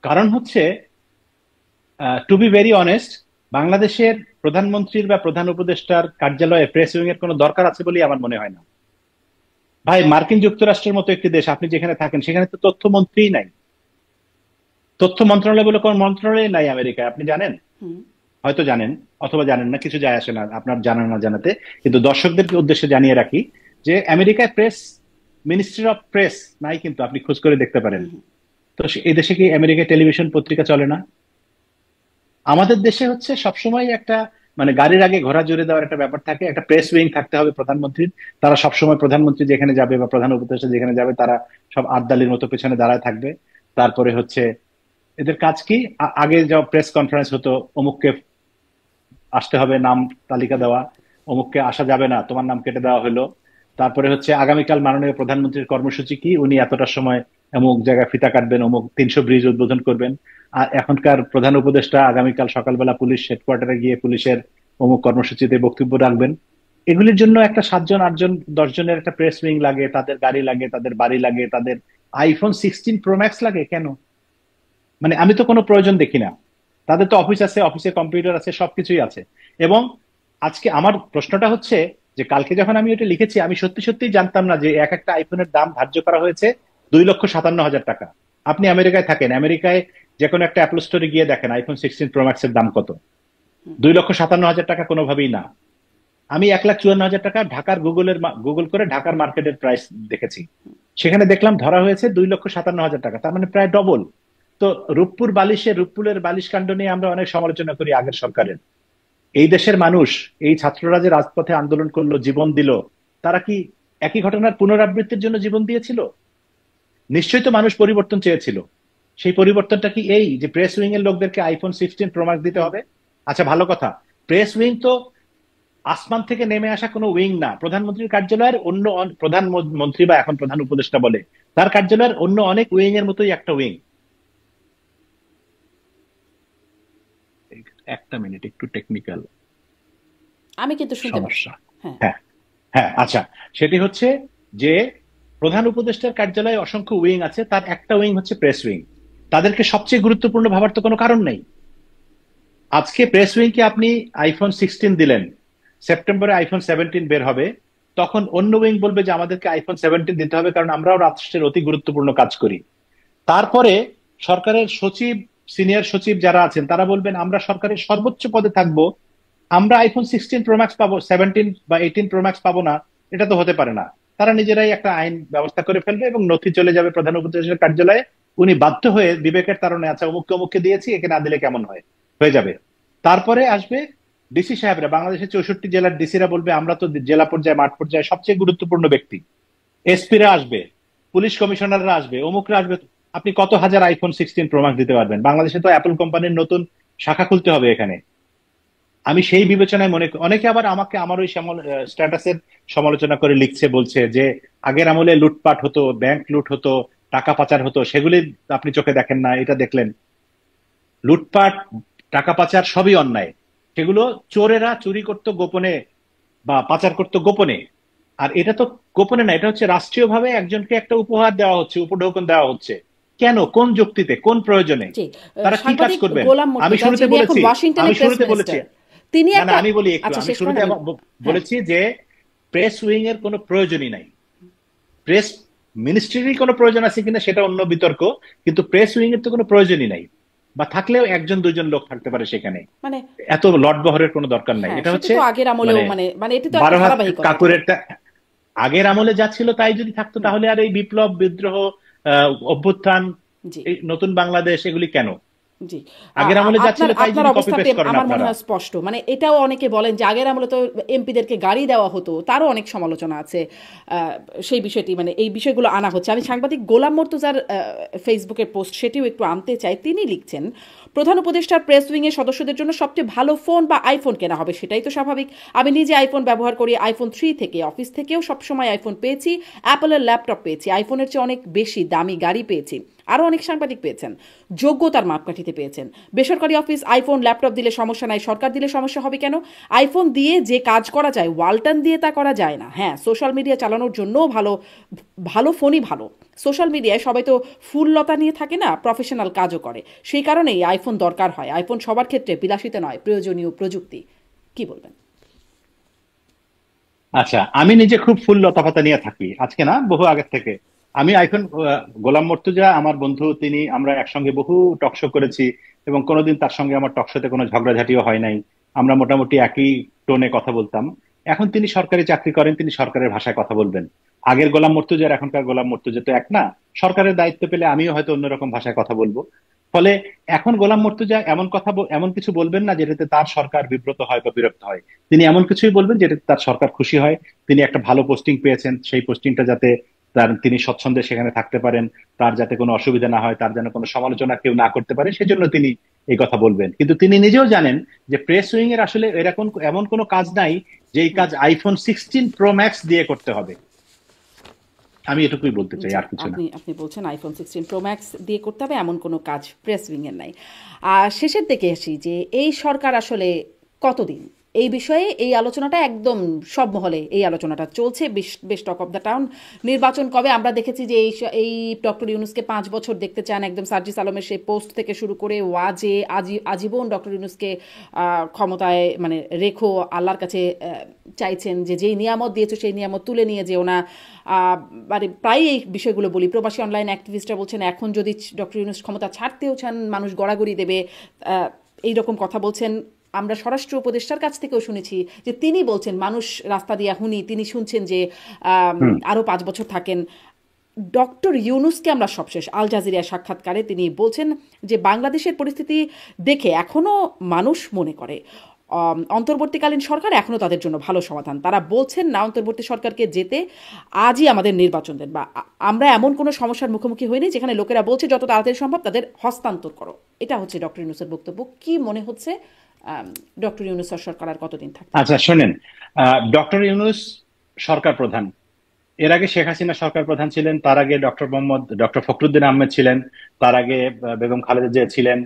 কারণ হচ্ছে, টু বি ভেরি অনেস্ট, বাংলাদেশের প্রধানমন্ত্রীর বা প্রধান উপদেষ্টার কার্যালয়ে প্রেস উইং এর কোনো দরকার আছে বলেই আমার মনে হয় না। ভাই, মার্কিন যুক্তরাষ্ট্রের মতো একটি দেশ, আপনি যেখানে থাকেন সেখানে তো তথ্যমন্ত্রীই নাই, তথ্য মন্ত্রণালয় বলে কোনো মন্ত্রণালয় নাই আমেরিকায়, আপনি জানেন? হুম হয়তো জানেন অথবা জানেন না, কিছু যায় আসে না আপনার জানা না জানাতে। কিন্তু দর্শকদেরকে উদ্দেশ্যে জানিয়ে রাখি যে আমেরিকায় প্রেস মিনিস্ট্রি অফ প্রেস নাই, কিন্তু আপনি খোঁজ করে দেখতে পারেন। হুম হুম। তো এই দেশে কি আমেরিকায় টেলিভিশন পত্রিকা চলে না? আমাদের দেশে হচ্ছে সবসময় একটা মানে গাড়ির আগে ঘোড়া জুড়ে দেওয়ার একটা ব্যাপার থাকে, একটা প্রেস উইং থাকতে হবে প্রধানমন্ত্রীর। তারা সবসময় প্রধানমন্ত্রী যেখানে যাবে বা প্রধান উপদেষ্টা যেখানে যাবে তারা সব আদ্দালির মতো পেছনে দাঁড়ায় থাকবে। তারপরে হচ্ছে এদের কাজ কি, আগে যা প্রেস কনফারেন্স হতো, অমুককে আসতে হবে, নাম তালিকা দেওয়া, অমুককে আসা যাবে না, তোমার নাম কেটে দেওয়া হলো। তারপরে হচ্ছে আগামীকাল মাননীয় প্রধানমন্ত্রীর কর্মসূচি কি, উনি এতটার সময় অমুক জায়গায় ফিতা কাটবেন, অমুক 300 ব্রিজ উদ্বোধন করবেন। আর এখনকার প্রধান উপদেষ্টা আগামীকাল সকালবেলা পুলিশ হেডকোয়ার্টারে গিয়ে পুলিশের অমুক কর্মসূচিতে বক্তব্য রাখবেন। এগুলির জন্য একটা 7 জন 8 জন 10 জনের একটা প্রেস উইং লাগে, তাদের গাড়ি লাগে, তাদের বাড়ি লাগে, তাদের iPhone 16 Pro Max লাগে কেন? মানে আমি তো কোনো প্রয়োজন দেখি না। তাদের তো অফিস আছে, অফিসে কম্পিউটার আছে, সবকিছুই আছে। এবং আজকে আমার প্রশ্নটা হচ্ছে যে কালকে যখন আমি এটা লিখেছি, আমি সত্যি সত্যি জানতাম না যে এক একটা আইফোনের দাম ধার্য করা হয়েছে 2,57,000 টাকা। আপনি আমেরিকায় থাকেন, আমেরিকায় যে কোনো একটা অ্যাপল স্টোরে গিয়ে দেখেন iPhone 16 Pro Max এর দাম কত। 2,57,000 টাকা কোনোভাবেই না। আমি 1,54,000 টাকা ঢাকার গুগল করে ঢাকার মার্কেটের প্রাইস দেখেছি, সেখানে দেখলাম ধরা হয়েছে 2,57,000 টাকা, তার মানে প্রায় ডবল। তো রূপপুরের বালিশ কাণ্ড নিয়ে আমরা অনেক সমালোচনা করি আগের সরকারের। এই দেশের মানুষ, এই ছাত্ররা যে রাজপথে আন্দোলন করলো, জীবন দিল, তারা কি একই ঘটনার পুনরাবৃত্তির জন্য জীবন দিয়েছিল? নিশ্চয়ই তো মানুষ পরিবর্তন চেয়েছিল। সেই পরিবর্তনটা কি এই যে প্রেস উইং এর লোকদেরকে iPhone 16 Pro Max দিতে হবে? আচ্ছা ভালো কথা, প্রেস উইং তো আসমান থেকে নেমে আসা কোনো উইং না। প্রধানমন্ত্রীর কার্যালয়ের অন্য প্রধানমন্ত্রী বা এখন প্রধান উপদেষ্টা বলে, তার কার্যালয়ের অন্য অনেক উইং এর মতোই একটা উইং। একটা মিনিট, একটু টেকনিক্যাল আমি কিন্তু শুনতে পাচ্ছি। সমস্যা। হ্যাঁ। হ্যাঁ, হ্যাঁ, আচ্ছা। সেটি হচ্ছে যে প্রধান উপদেষ্টার কার্যালয়ে অসংখ্য উইং আছে, তার একটা উইং হচ্ছে প্রেস উইং। তাদেরকে সবচেয়ে গুরুত্বপূর্ণ ভাবার তো কোনো কারণ নেই। আজকে প্রেস উইংকে আপনি iPhone 16 দিলেন, সেপ্টেম্বরে iPhone 17 বের হবে, তখন অন্য উইং বলবে যে আমাদেরকে iPhone 17 দিতে হবে কারণ আমরাও রাষ্ট্রের অতি গুরুত্বপূর্ণ কাজ করি। তারপরে সরকারের সচিব, সিনিয়র সচিব যারা আছেন তারা বলবেন আমরা সরকারের সর্বোচ্চ পদে থাকবো, আমরা iPhone 16 Pro Max পাবো, 17 বা 18 Pro Max পাবো না, এটা তো হতে পারে না। তারা নিজেরাই একটা আইন ব্যবস্থা করে ফেলবে এবং নথি চলে যাবে প্রধান উপদেষ্টার কার্যালয়ে। উনি বাধ্য হয়ে বিবেকের তাড়নে, আচ্ছা অমুককে অমুককে দিয়েছি, একে না দিলে কেমন হয়, হয়ে যাবে। তারপরে আসবে ডিসি সাহেবরা, বাংলাদেশের 64 জেলার ডিসিরা বলবে আমরা তো জেলা পর্যায়ে মাঠ পর্যায়ে সবচেয়ে গুরুত্বপূর্ণ ব্যক্তি। এসপিরা আসবে, পুলিশ কমিশনাররা আসবে, অমুকরা আসবে। আপনি কত হাজার iPhone 16 Pro Max দিতে পারবেন? বাংলাদেশে তো অ্যাপল কোম্পানির নতুন শাখা খুলতে হবে এখানে। আমি সেই বিবেচনায় অনেকে আবার আমাকে আমার ওই স্ট্যাটাসের সমালোচনা করে লিখছে, বলছে যে আগের আমলে লুটপাট হতো, ব্যাংক লুট হতো, টাকা পাচার হতো, সেগুলি আপনি চোখে দেখেন না, এটা দেখলেন। লুটপাট, টাকা পাচার সবই অন্যায়। সেগুলো চোরেরা চুরি করতো গোপনে বা পাচার করতো গোপনে। আর এটা তো গোপনে না, এটা হচ্ছে রাষ্ট্রীয়ভাবে একজনকে একটা উপহার দেওয়া হচ্ছে, উপঢৌকন দেওয়া হচ্ছে। কেন, কোন যুক্তিতে, কোন প্রয়োজনে, জি। তারা কি কাজ সাংবাদিক করবেন? গোলাম আমি মুর্তজা শুরুতে যিনি এখন বলেছি, ওয়াশিংটনের আমি প্রেস শুরুতে বলেছি, মিনিস্টার, তিনি না না একটা, আমি বলি একটু, আচ্ছা আমি শেষ করেন শুরুতে আমি। হ্যাঁ। বলেছি যে প্রেস উইং এর কোনো প্রয়োজনই নাই। প্রেস মিনিস্ট্রিরই কোনো প্রয়োজন আছে কিনা সেটা অন্য বিতর্ক, কিন্তু প্রেস উইং এর তো কোনো প্রয়োজনই নাই। বা থাকলেও 1 2 জন লোক থাকতে পারে সেখানে, মানে এত লটবহরের কোনো দরকার নাই। হ্যাঁ, এটা সেটা হচ্ছে তো আগের আমলেও মানে মানে মানে এটা তো একটা 12 হাত ধারাবাহিকতা এটা। কাকুরের আগের আমলে যা ছিল তাই যদি থাকতো হুম। তাহলে আর এই বিপ্লব, বিদ্রোহ, অভ্যুত্থান, জি। এই নতুন বাংলাদেশ এগুলি কেন? জি। আগের আমলে যা ছিল আপনার তাই আপনার যদি কপি অবস্থাতে পেস্ট করেন আমার মনে আপনারা। হয় স্পষ্ট। মানে এটাও অনেকে বলেন যে আগের আমলে তো এমপিদেরকে গাড়ি দেওয়া হতো, তারও অনেক সমালোচনা আছে। সেই বিষয়টি মানে এই বিষয়গুলো আনা হচ্ছে। আমি সাংবাদিক গোলাম মর্তুজার ফেসবুকের পোস্ট সেটিও একটু আনতে চাই। তিনি লিখছেন, প্রধান উপদেষ্টার প্রেস উইংয়ের সদস্যদের জন্য সবচেয়ে ভালো ফোন বা আইফোন কেনা হবে, সেটাই তো স্বাভাবিক। আমি নিজে আইফোন ব্যবহার করি, iPhone 3 থেকে, অফিস থেকেও সবসময় আইফোন পেয়েছি, অ্যাপলের ল্যাপটপ পেয়েছি, আইফোনের চেয়ে অনেক বেশি দামি গাড়ি পেয়েছি। আরও অনেক সাংবাদিক পেয়েছেন, যোগ্যতার মাপকাঠিতে পেয়েছেন। বেসরকারি অফিস আইফোন ল্যাপটপ দিলে সমস্যা নাই, সরকার দিলে সমস্যা হবে কেন? আইফোন দিয়ে যে কাজ করা যায় ওয়ালটন দিয়ে তা করা যায় না। হ্যাঁ, সোশ্যাল মিডিয়া চালানোর জন্যও ভালো ভালো ফোনই ভালো। সোশ্যাল মিডিয়ায় সবাই তো ফুললতা নিয়ে থাকে না, প্রফেশনাল কাজও করে। সেই কারণেই আইফোন দরকার হয়। আইফোন সবার ক্ষেত্রে বিলাসিতা নয়, প্রয়োজনীয় প্রযুক্তি। কি বলবেন? আচ্ছা, আমি নিজে খুব ফুল লতাপাতা নিয়ে থাকি, আজকে না, বহু আগের থেকে। আমি আইফোন, গোলাম মর্তুজা আমার বন্ধু, তিনি, আমরা একসঙ্গে বহু টকশো করেছি এবং কোনোদিন তার সঙ্গে আমার টকশোতে কোনো ঝগড়াঝাটিও হয় নাই। আমরা মোটামুটি একই টোনে কথা বলতাম। এখন তিনি সরকারি চাকরি করেন, তিনি সরকারের ভাষায় কথা বলবেন। আগের গোলাম মর্তুজা আর এখনকার গোলাম মর্তুজা তো এক না। সরকারের দায়িত্ব পেলে আমিও হয়তো অন্যরকম ভাষায় কথা বলবো। ফলে এখন গোলাম মুর্তজা এমন কিছু বলবেন না যেটাতে তার সরকার বিব্রত হয় বা বিরক্ত হয়। তিনি এমন কিছুই বলবেন যেটাতে তার সরকার খুশি হয়। তিনি একটা ভালো পোস্টিং পেয়েছেন, সেই পোস্টিংটা যাতে তিনি স্বচ্ছন্দে সেখানে থাকতে পারেন, তার যাতে কোনো অসুবিধা না হয়, তার যেন কোনো সমালোচনা কেউ না করতে পারে, সেজন্য তিনি এই কথা বলবেন। কিন্তু তিনি নিজেও জানেন যে প্রেস উইং এর আসলে এরকম এমন কোনো কাজ নাই যে এই কাজ আইফোন 16 প্রো ম্যাক্স দিয়ে করতে হবে। আমি এটুকুই বলতে চাই, জি, আর কিছু না। আপনি আপনি বলছেন আইফোন 16 প্রো ম্যাক্স দিয়ে করতে হবে এমন কোনো কাজ প্রেস উইংয়ের নাই। শেষের দিকে আসি যে এই সরকার আসলে কতদিন এই বিষয়ে এই আলোচনাটা একদম সব মহলে এই আলোচনাটা চলছে, বেশ টক অফ দ্য টাউন। নির্বাচন কবে আমরা দেখেছি যে এই ডক্টর ইউনুসকে 5 বছর দেখতে চান, একদম সার্জিস আলমের সেই পোস্ট থেকে শুরু করে ওয়াজে আজীবন ডক্টর ইউনুসকে ক্ষমতায় মানে রেখো আল্লাহর কাছে চাইছেন যে যেই নিয়ামত দিয়েছো সেই নিয়ামত তুলে নিয়ে যেও না। মানে প্রায় এই বিষয়গুলো বলি, প্রবাসী অনলাইন অ্যাক্টিভিস্টরা বলছেন এখন যদি ডক্টর ইউনুস ক্ষমতা ছাড়তেও চান মানুষ গড়াগড়ি দেবে, এইরকম কথা বলছেন। আমরা স্বরাষ্ট্র উপদেষ্টার কাছ থেকেও শুনেছি যে তিনি বলছেন মানুষ রাস্তা দিয়া হুনি, তিনি শুনছেন যে হুম। আরও 5 বছর থাকেন। ডক্টর ইউনুসকে আমরা সবশেষ আল জাজিরা সাক্ষাৎকারে তিনি বলছেন যে বাংলাদেশের পরিস্থিতি দেখে এখনও মানুষ মনে করে অন্তর্বর্তীকালীন সরকার এখনও তাদের জন্য ভালো সমাধান। তারা বলছেন না অন্তর্বর্তী সরকারকে যেতে আজই আমাদের নির্বাচন দেন, বা আমরা এমন কোনো সমস্যার মুখোমুখি হইনি যেখানে লোকেরা বলছে যত তাড়াতাড়ি সম্ভব তাদের হস্তান্তর করো। এটা হচ্ছে ডক্টর ইউনুসের বক্তব্য। কি মনে হচ্ছে ডক্টর ইউনুস সরকার আর কতদিন থাকতে আচ্ছা, পারে? শোনেন, ডক্টর ইউনূস সরকার প্রধান, এর আগে শেখ হাসিনা সরকার প্রধান ছিলেন, তার আগে ডক্টর ফখরুদ্দিন আহমেদ ছিলেন, তার আগে বেগম খালেদা জিয়া ছিলেন,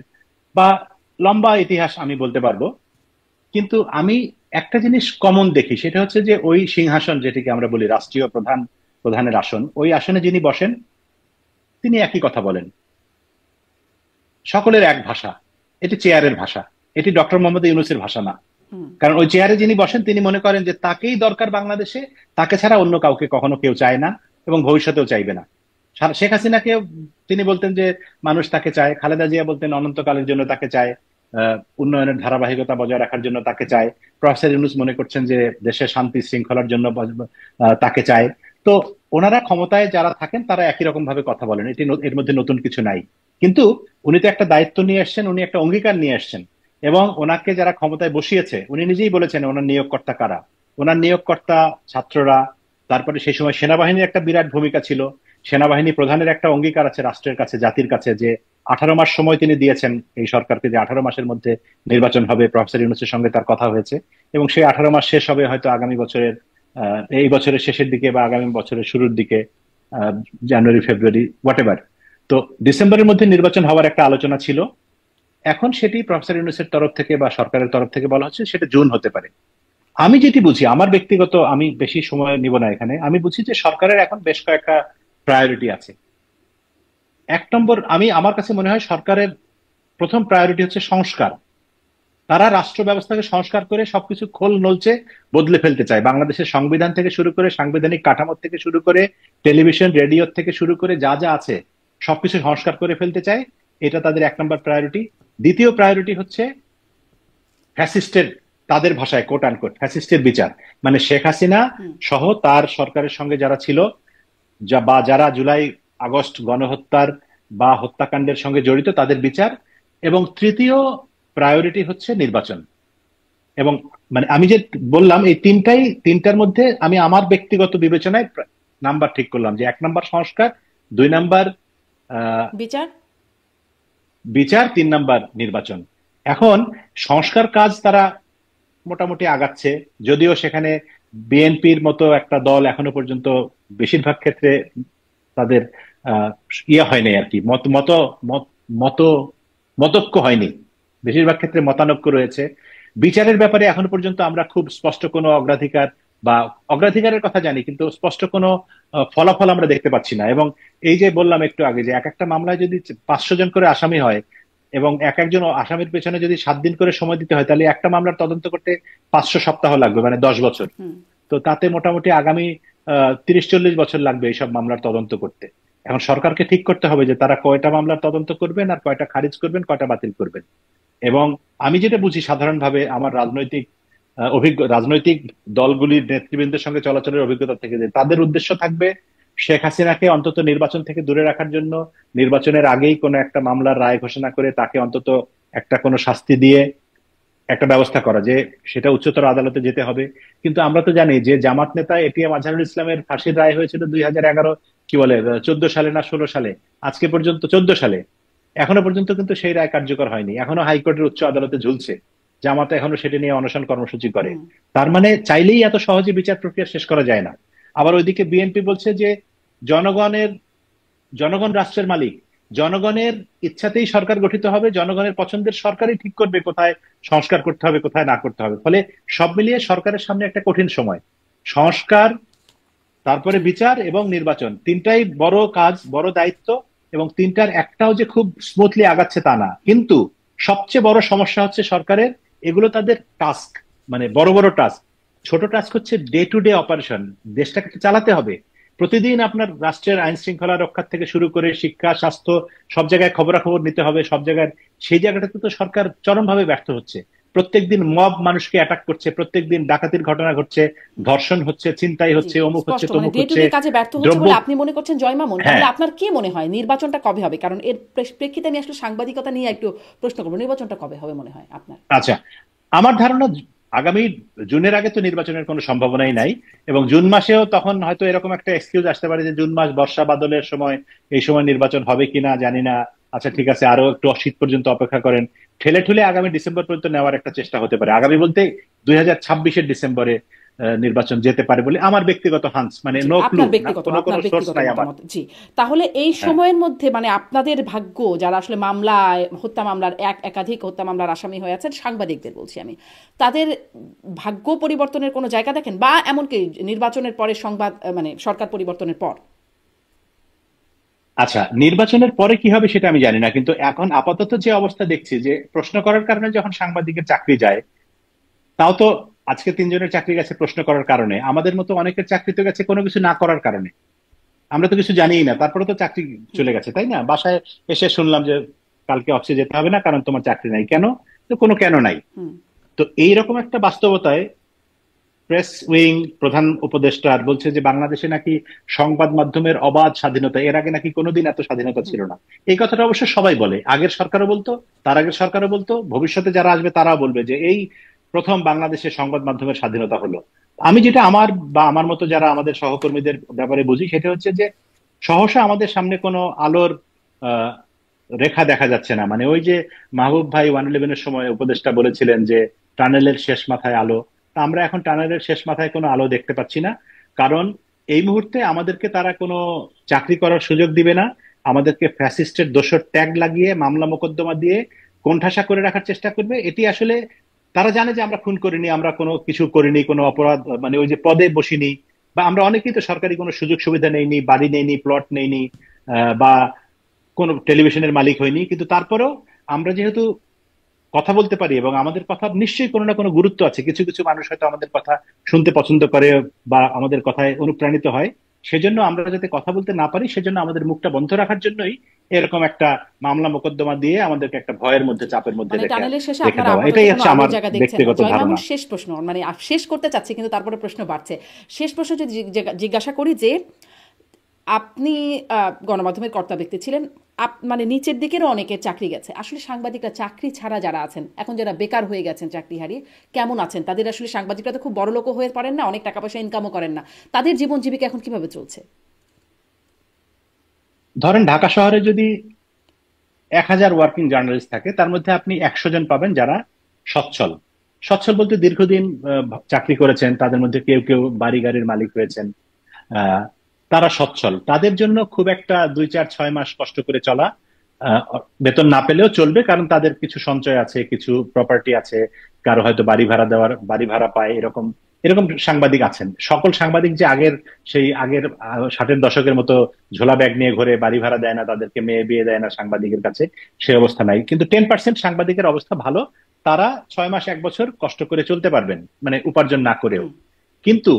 বা লম্বা ইতিহাস আমি বলতে পারবো। কিন্তু আমি একটা জিনিস কমন দেখি, সেটা হচ্ছে যে ওই সিংহাসন যেটিকে আমরা বলি রাষ্ট্রীয় প্রধানের আসন, ওই আসনে যিনি বসেন তিনি একই কথা বলেন, সকলের এক ভাষা। এটি চেয়ারের ভাষা, এটি ডক্টর মোহাম্মদ ইউনূসের ভাষা না। হুম। কারণ ওই চেয়ারে যিনি বসেন তিনি মনে করেন যে তাকেই দরকার বাংলাদেশে, তাকে ছাড়া অন্য কাউকে কখনো কেউ চায় না এবং ভবিষ্যতেও চাইবে না। শেখ হাসিনাকে তিনি বলতেন যে মানুষ তাকে চায়, খালেদা জিয়া বলতেন অনন্তকালের জন্য তাকে চায়, উন্নয়নের ধারাবাহিকতা বজায় রাখার জন্য তাকে চায়। প্রফেসর ইউনূস মনে করছেন যে দেশের শান্তি শৃঙ্খলার জন্য তাকে চায়। তো ওনারা ক্ষমতায় যারা থাকেন তারা একই রকম ভাবে কথা বলেন, এর মধ্যে নতুন কিছু নাই। কিন্তু উনি তো একটা দায়িত্ব নিয়ে এসছেন, উনি একটা অঙ্গীকার নিয়ে এসছেন, এবং ওনাকে যারা ক্ষমতায় বসিয়েছে উনি নিজেই বলেছেন ওনার নিয়োগকর্তা কারা। ওনার নিয়োগকর্তা ছাত্ররা। তারপরে সেই সময় সেনাবাহিনীর একটা বিরাট ভূমিকা ছিল। সেনাবাহিনী প্রধানের একটা অঙ্গীকার আছে রাষ্ট্রের কাছে, জাতির কাছে, যে 18 মাস সময় তিনি দিয়েছেন এই সরকারকে, যে 18 মাসের মধ্যে নির্বাচন হবে। প্রফেসর ইউনূসের সঙ্গে তার কথা হয়েছে, এবং সেই 18 মাস শেষ হবে হয়তো আগামী বছরের এই বছরের শেষের দিকে বা আগামী বছরের শুরুর দিকে, আহ, জানুয়ারি ফেব্রুয়ারি হোয়াট এভার। তো ডিসেম্বরের মধ্যে নির্বাচন হওয়ার একটা আলোচনা ছিল। এখন সেটি প্রফেসর ইউনূসের তরফ থেকে বা সরকারের তরফ থেকে বলা হচ্ছে সেটা জুন হতে পারে। আমি যেটি বুঝি, আমার ব্যক্তিগত, আমি বেশি সময় নিব না এখানে, আমি বুঝি যে সরকারের এখন বেশ কয়েকটা প্রায়োরিটি আছে। 1 নম্বর, আমার কাছে মনে হয় সরকারের প্রথম প্রায়োরিটি হচ্ছে সংস্কার। তারা রাষ্ট্র ব্যবস্থাকে সংস্কার করে সবকিছু খোল নলচে বদলে ফেলতে চায়। বাংলাদেশের সংবিধান থেকে শুরু করে, সাংবিধানিক কাঠামো থেকে শুরু করে, টেলিভিশন রেডিও থেকে শুরু করে যা যা আছে সবকিছু সংস্কার করে ফেলতে চায়। এটা তাদের 1 নম্বর প্রায়োরিটি। দ্বিতীয় প্রায়োরিটি হচ্ছে ফ্যাসিস্টের, তাদের ভাষায় কোট আনকোট ফ্যাসিস্টের বিচার। মানে শেখ হাসিনা হুম। সহ তার সরকারের সঙ্গে যারা ছিল, বা যারা জুলাই আগস্ট গণহত্যার বা হত্যাকাণ্ডের সঙ্গে জড়িত, তাদের বিচার। এবং তৃতীয় প্রায়োরিটি হচ্ছে নির্বাচন। এবং মানে আমি যে বললাম এই তিনটার মধ্যে আমি আমার ব্যক্তিগত বিবেচনায় নাম্বার ঠিক করলাম যে 1 নম্বর সংস্কার, 2 নম্বর বিচার। বিচার, 3 নম্বর নির্বাচন। এখন সংস্কার কাজ তারা মোটামুটি আগাচ্ছে, যদিও সেখানে বিএনপির মতো একটা দল এখনো পর্যন্ত বেশিরভাগ ক্ষেত্রে তাদের আহ হয়নি আর কি, মত মত মত মত মতৈক্য হয়নি, বেশিরভাগ ক্ষেত্রে মতানৈক্য রয়েছে। বিচারের ব্যাপারে এখনো পর্যন্ত আমরা খুব স্পষ্ট কোনো অগ্রাধিকার বা অগ্রাধিকারের কথা জানি, কিন্তু স্পষ্ট কোনো ফলাফল আমরা দেখতে পাচ্ছি না। এবং এই যে বললাম একটু আগে যে এক একটা মামলায় যদি 500 জন করে আসামি হয় এবং এক একজন আসামির পেছনে যদি 7 দিন করে সময় দিতে হয়, তাহলে একটা মামলার তদন্ত করতে 500 সপ্তাহ লাগবে, মানে 10 বছর। হুম। তো তাতে মোটামুটি আগামী 30-40 বছর লাগবে এইসব মামলার তদন্ত করতে। এখন সরকারকে ঠিক করতে হবে যে তারা কয়টা মামলার তদন্ত করবেন, আর কয়টা খারিজ করবেন, কয়টা বাতিল করবেন। এবং আমি যেটা বুঝি সাধারণভাবে আমার রাজনৈতিক দলগুলির নেতৃবৃন্দের সঙ্গে চলাচলের অভিজ্ঞতা থেকে, যে তাদের উদ্দেশ্য থাকবে শেখ হাসিনাকে অন্তত নির্বাচন থেকে দূরে রাখার জন্য নির্বাচনের আগেই কোনো একটা মামলার রায় ঘোষণা করে তাকে অন্তত একটা কোনো শাস্তি দিয়ে একটা ব্যবস্থা করা, যে সেটা উচ্চতর আদালতে যেতে হবে। কিন্তু আমরা তো জানি যে জামাত নেতা এটিএম আজহারুল ইসলামের ফাঁসির রায় হয়েছিল 2011, কি বলে, 14 সালে না 16 সালে, আজকে পর্যন্ত 14 সালে, এখনো পর্যন্ত কিন্তু সেই রায় কার্যকর হয়নি, এখনো হাইকোর্টের উচ্চ আদালতে ঝুলছে। জামাত এখনো সেটা নিয়ে অনশন কর্মসূচি করে। হুম। তার মানে চাইলেই এত সহজে বিচার প্রক্রিয়া শেষ করা যায় না। আবার ওইদিকে বিএনপি বলছে যে জনগণের জনগণ রাষ্ট্রের মালিক, জনগণের ইচ্ছাতেই সরকার গঠিত হবে, জনগণের পছন্দের সরকারই ঠিক করবে কোথায় সংস্কার করতে হবে কোথায় না করতে হবে। ফলে সব মিলিয়ে সরকারের সামনে একটা কঠিন সময়। সংস্কার, তারপরে বিচার এবং নির্বাচন, তিনটাই বড় কাজ, বড় দায়িত্ব, এবং তিনটার একটাও যে খুব স্মুথলি আগাচ্ছে তা না। কিন্তু সবচেয়ে বড় সমস্যা হচ্ছে সরকারের, এগুলো তাদের টাস্ক, মানে বড় বড় টাস্ক। ছোট টাস্ক হচ্ছে ডে টু ডে অপারেশন, দেশটাকে চালাতে হবে। প্রতিদিন আপনার রাষ্ট্রের আইন শৃঙ্খলা রক্ষার থেকে শুরু করে শিক্ষা, স্বাস্থ্য, সব জায়গায় খবরাখবর নিতে হবে, সব জায়গায়। সেই জায়গাটাতে তো সরকার চরমভাবে ব্যর্থ হচ্ছে। প্রত্যেকদিন মব মানুষকে অ্যাটাক করছে, প্রত্যেকদিন ডাকাতির ঘটনা ঘটছে, ধর্ষণ হচ্ছে, ছিনতাই জি, হচ্ছে, অমুক হচ্ছে, স্পষ্ট মানে তমুক ডে টু হচ্ছে, ডে কাজে ব্যর্থ হচ্ছে দ্রব্য। বলে আপনি মনে করছেন জয় মামুন। হ্যাঁ। তাহলে আপনার কি মনে হয় নির্বাচনটা কবে হবে? কারণ এর প্রেক্ষিতে আমি আসলে সাংবাদিকতা নিয়ে একটু প্রশ্ন করবো, নির্বাচনটা কবে হবে মনে হয় আপনার? আচ্ছা, আমার ধারণা আগামী জুনের আগে তো নির্বাচনের কোনো সম্ভাবনাই আচ্ছা। নাই। এবং জুন মাসেও তখন হয়তো এরকম একটা এক্সকিউজ আসতে পারে যে জুন মাস বর্ষা বাদলের সময়, এই সময় নির্বাচন হবে কিনা জানি না, আচ্ছা ঠিক আছে আরো একটু শীত পর্যন্ত অপেক্ষা করেন। ঠেলে ঠুলে আগামী ডিসেম্বর পর্যন্ত নেওয়ার একটা চেষ্টা হতে পারে। আগামী বলতে 2026-এর ডিসেম্বরে নির্বাচন যেতে পারে বলে আমার ব্যক্তিগত হান্স, মানে জি, নো ক্লু, আপনার ব্যক্তিগত কোনো কোনো আপনার সোর্স ব্যক্তিগত নাই আমার। মতামত। জি, তাহলে এই হ্যাঁ। সময়ের মধ্যে মানে আপনাদের ভাগ্য, যারা আসলে মামলায়, হত্যা মামলার একাধিক হত্যা মামলার আসামি হয়ে আছেন, সাংবাদিকদের বলছি আমি, তাদের ভাগ্য পরিবর্তনের কোনো জায়গা দেখেন? বা এমনকি নির্বাচনের পরে সংবাদ মানে সরকার পরিবর্তনের পর? আচ্ছা, নির্বাচনের পরে কি হবে সেটা আমি জানি না, কিন্তু এখন আপাতত যে অবস্থা দেখছি, যে প্রশ্ন করার কারণে যখন সাংবাদিকের চাকরি যায়, তাও তো আজকে 3 জনের চাকরি গেছে প্রশ্ন করার কারণে, আমাদের মতো অনেকের চাকরি তো গেছে কোনো কিছু না করার কারণে। আমরা তো কিছু জানিই না, তারপরে তো চাকরি হুম। চলে গেছে, তাই না? বাসায় এসে শুনলাম যে কালকে অফিসে যেতে হবে না কারণ তোমার চাকরি নাই। কেন? তো কোনো কেন নাই। হুম। তো এইরকম একটা বাস্তবতায় প্রেস উইং প্রধান উপদেষ্টার বলছে যে বাংলাদেশে নাকি সংবাদ মাধ্যমের অবাধ স্বাধীনতা, এর আগে নাকি কোনোদিন এত স্বাধীনতা হুম। ছিল না। এই কথাটা অবশ্য সবাই বলে, আগের সরকারও বলতো, তার আগের সরকারও বলতো, ভবিষ্যতে যারা আসবে তারাও বলবে যে এই প্রথম বাংলাদেশে সংবাদ মাধ্যমের স্বাধীনতা হলো। আমি যেটা আমার বা আমার মতো যারা আমাদের সহকর্মীদের ব্যাপারে বুঝি, সেটা হচ্ছে যে সহসা আমাদের সামনে কোনো আলোর আহ রেখা দেখা যাচ্ছে না। মানে ওই যে মাহবুব ভাই 111-এর সময় উপদেষ্টা বলেছিলেন যে টানেলের শেষ মাথায় আলো, তা আমরা এখন টানেলের শেষ মাথায় কোনো আলো দেখতে পাচ্ছি না। কারণ এই মুহূর্তে আমাদেরকে তারা কোনো চাকরি করার সুযোগ দিবে না, আমাদেরকে ফ্যাসিস্টের দোসর ট্যাগ লাগিয়ে মামলা মোকদ্দমা দিয়ে কোণঠাসা করে রাখার চেষ্টা করবে। এটি আসলে তারা জানে যে আমরা খুন করিনি, আমরা কোনো কিছু করিনি, কোনো অপরাধ, মানে ওই যে পদে বসিনি, বা আমরা অনেকেই তো সরকারি কোনো সুযোগ সুবিধা নেইনি, বাড়ি নেইনি, প্লট নেইনি, বা কোনো টেলিভিশনের মালিক হয়নি। কিন্তু তারপরেও আমরা যেহেতু কথা বলতে পারি এবং আমাদের কথা নিশ্চয়ই কোনো না কোনো গুরুত্ব আছে, কিছু কিছু মানুষ হয়তো আমাদের কথা শুনতে পছন্দ করে বা আমাদের কথায় অনুপ্রাণিত হয়, সেজন্য আমরা যাতে কথা বলতে না পারি সেজন্য আমাদের মুখটা বন্ধ রাখার জন্যই এরকম একটা মামলা মোকদ্দমা দিয়ে আমাদেরকে একটা ভয়ের মধ্যে, চাপের মধ্যে মানে রেখে টানেলের শেষে রেখে আপনারা দেওয়া। আপাতত এটাই কোনো হচ্ছে আলোর আমার জায়গা দেখছেন না। ব্যক্তিগত জয় ধারণা। মামুন, শেষ প্রশ্ন, মানে শেষ করতে চাচ্ছি কিন্তু তারপরে প্রশ্ন বাড়ছে। শেষ প্রশ্ন যদি জিজ্ঞাসা করি যে আপনি গণমাধ্যমের কর্তা ব্যক্তি ছিলেন, মানে নিচের দিকেরও অনেকের চাকরি গেছে, আসলে সাংবাদিকরা চাকরি ছাড়া যারা আছেন এখন, যারা বেকার হয়ে গেছেন চাকরি হারিয়ে, কেমন আছেন? তাদের আসলে সাংবাদিকরা তো খুব বড় লোকও হয়ে পারেন না, অনেক টাকা পয়সা ইনকামও করেন না, তাদের জীবন জীবিকা এখন কিভাবে চলছে? ধরেন ঢাকা শহরে যদি 1000 ওয়ার্কিং জার্নালিস্ট থাকে, তার মধ্যে আপনি 100 জন পাবেন যারা সচ্ছল। সচ্ছল বলতে দীর্ঘদিন চাকরি করেছেন, তাদের মধ্যে কেউ কেউ বাড়ি গাড়ির মালিক হয়েছেন, আহ, তারা সচ্ছল। তাদের জন্য খুব একটা 2 4 6 মাস কষ্ট করে চলা, আহ, বেতন না পেলেও চলবে, কারণ তাদের কিছু সঞ্চয় আছে, কিছু প্রপার্টি আছে, কারো হয়তো বাড়ি ভাড়া পায়, এরকম এরকম সাংবাদিক আছেন। সকল সাংবাদিক যে সেই আগের 60-এর দশকের মতো ঝোলা ব্যাগ নিয়ে ঘুরে, বাড়ি ভাড়া দেয় না, তাদেরকে মেয়ে বিয়ে দেয় না সাংবাদিকের কাছে, সে অবস্থা নাই। কিন্তু 10% সাংবাদিকের অবস্থা ভালো, তারা 6 মাস 1 বছর কষ্ট করে চলতে পারবেন, মানে উপার্জন না করেও। হুম। কিন্তু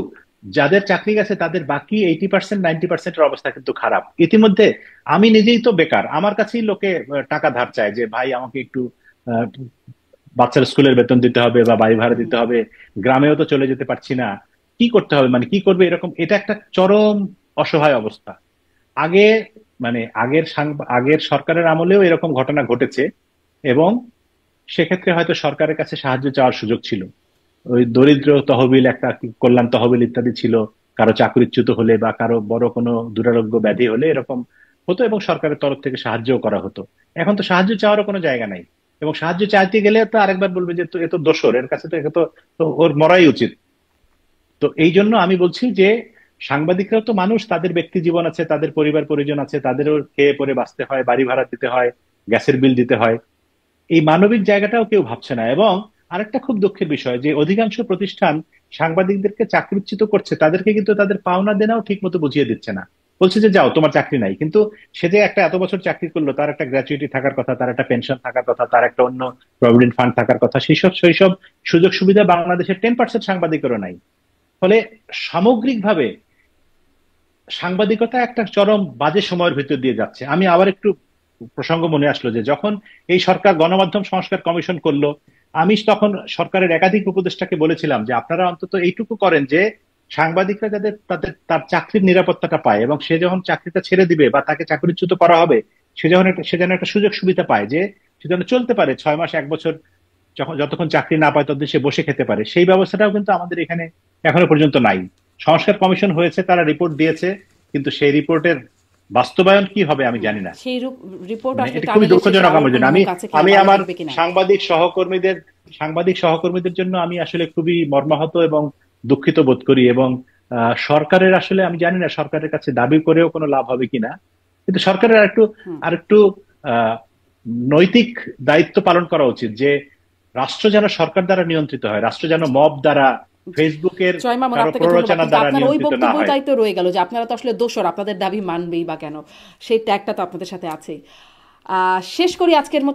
যাদের চাকরি গেছে তাদের বাকি 80% 90%-এর অবস্থা কিন্তু খারাপ। ইতিমধ্যে আমি নিজেই তো বেকার, আমার কাছেই লোকে টাকা ধার চায় যে ভাই আমাকে একটু আহ, বাচ্চার স্কুলের বেতন দিতে হবে বা বাড়ি ভাড়া হুম। দিতে হবে, গ্রামেও তো চলে যেতে পারছি না, কি করতে হবে, মানে কি করবে, এরকম। এটা একটা চরম অসহায় অবস্থা। আগে মানে আগের সরকারের আমলেও এরকম ঘটনা ঘটেছে, এবং সেক্ষেত্রে হয়তো সরকারের কাছে সাহায্য চাওয়ার সুযোগ ছিল। ওই দরিদ্র তহবিল, একটা কি কল্যাণ তহবিল ইত্যাদি ছিল, কারো চাকরিচ্যুত হলে বা কারো বড় কোনো দুরারোগ্য ব্যাধি হলে এরকম হতো, এবং সরকারের তরফ থেকে সাহায্যও করা হতো। এখন তো সাহায্য চাওয়ারও কোনো জায়গা নাই, এবং সাহায্য চাইতে গেলে তো আরেকবার বলবে যে তো এ তো দোষর, এর কাছে তো একে তো ওর মরাই উচিত। তো এই জন্য আমি বলছি যে সাংবাদিকরাও তো মানুষ, তাদের ব্যক্তি জীবন আছে, তাদের পরিবার পরিজন আছে, তাদেরও খেয়ে পরে বাঁচতে হয়, বাড়ি ভাড়া দিতে হয়, গ্যাসের বিল দিতে হয়। এই মানবিক জায়গাটাও কেউ ভাবছে না। এবং আরেকটা খুব দুঃখের বিষয় যে অধিকাংশ প্রতিষ্ঠান সাংবাদিকদেরকে চাকরিচ্যুত করছে, তাদেরকে কিন্তু তাদের পাওনা দেনাও ঠিক মতো বুঝিয়ে দিচ্ছে না। বলছে যে যাও, তোমার চাকরি নাই, কিন্তু সে যে একটা এত বছর চাকরি করলো, তার একটা গ্র্যাচুইটি থাকার কথা, তার একটা পেনশন থাকার কথা, তার একটা অন্য প্রভিডেন্ট ফান্ড থাকার কথা, সেই সব সুযোগ সুবিধা বাংলাদেশের 10% সাংবাদিকেরও নাই। ফলে সামগ্রিকভাবে সাংবাদিকতা একটা চরম বাজে সময়ের ভিতর দিয়ে যাচ্ছে। আমি আবার একটু প্রসঙ্গ মনে আসলো যে যখন এই সরকার গণমাধ্যম সংস্কার কমিশন করলো, আমি তখন সরকারের একাধিক উপদেষ্টাকে বলেছিলাম যে আপনারা অন্তত এইটুকু করেন যে সাংবাদিকরা যাতে তার চাকরির নিরাপত্তাটা পায়, এবং সে যখন চাকরিটা ছেড়ে দিবে বা তাকে চাকরিচ্যুত করা হবে, সে যেন একটা সুযোগ সুবিধা পায়, যে সে যেন চলতে পারে 6 মাস 1 বছর, যতক্ষণ চাকরি না পায় ততদিন সে বসে খেতে পারে। সেই ব্যবস্থাটাও কিন্তু আমাদের এখানে এখনো পর্যন্ত নাই। সংস্কার কমিশন হয়েছে, তারা রিপোর্ট দিয়েছে, কিন্তু সেই রিপোর্টের বাস্তবায়ন কি হবে আমি জানি না। সেই রিপোর্ট মানে আসলে এটা খুবই টানেলের শেষে দুঃখজনক আলোর আমার জন্য। কোনো আমি মুখ আছে কিনা, আমি বাড়ি আমার থাকবে কিনা। সাংবাদিক সহকর্মীদের জন্য আমি আসলে খুবই মর্মাহত এবং দুঃখিত বোধ করি। এবং সরকারের আসলে আমি জানি না সরকারের কাছে দাবি করেও কোনো লাভ হবে কিনা, কিন্তু সরকারের আরেকটু হুম। আরেকটু আহ নৈতিক দায়িত্ব পালন করা উচিত, যে রাষ্ট্র যেন সরকার দ্বারা নিয়ন্ত্রিত হয়, রাষ্ট্র যেন মব দ্বারা, ফেসবুকের জয় মামুন, কারো আপনাকে ধন্যবাদ, প্ররোচনা কিন্তু দ্বারা আপনার ওই নিয়ন্ত্রিত না হয়। বক্তব্যটাই তো রয়ে গেল যে আপনারা তো আসলে দোষর, আপনাদের দাবি মানবেই বা কেন, সেই ট্যাগটা তো আপনাদের সাথে আছেই। শেষ করি আজকের মতো।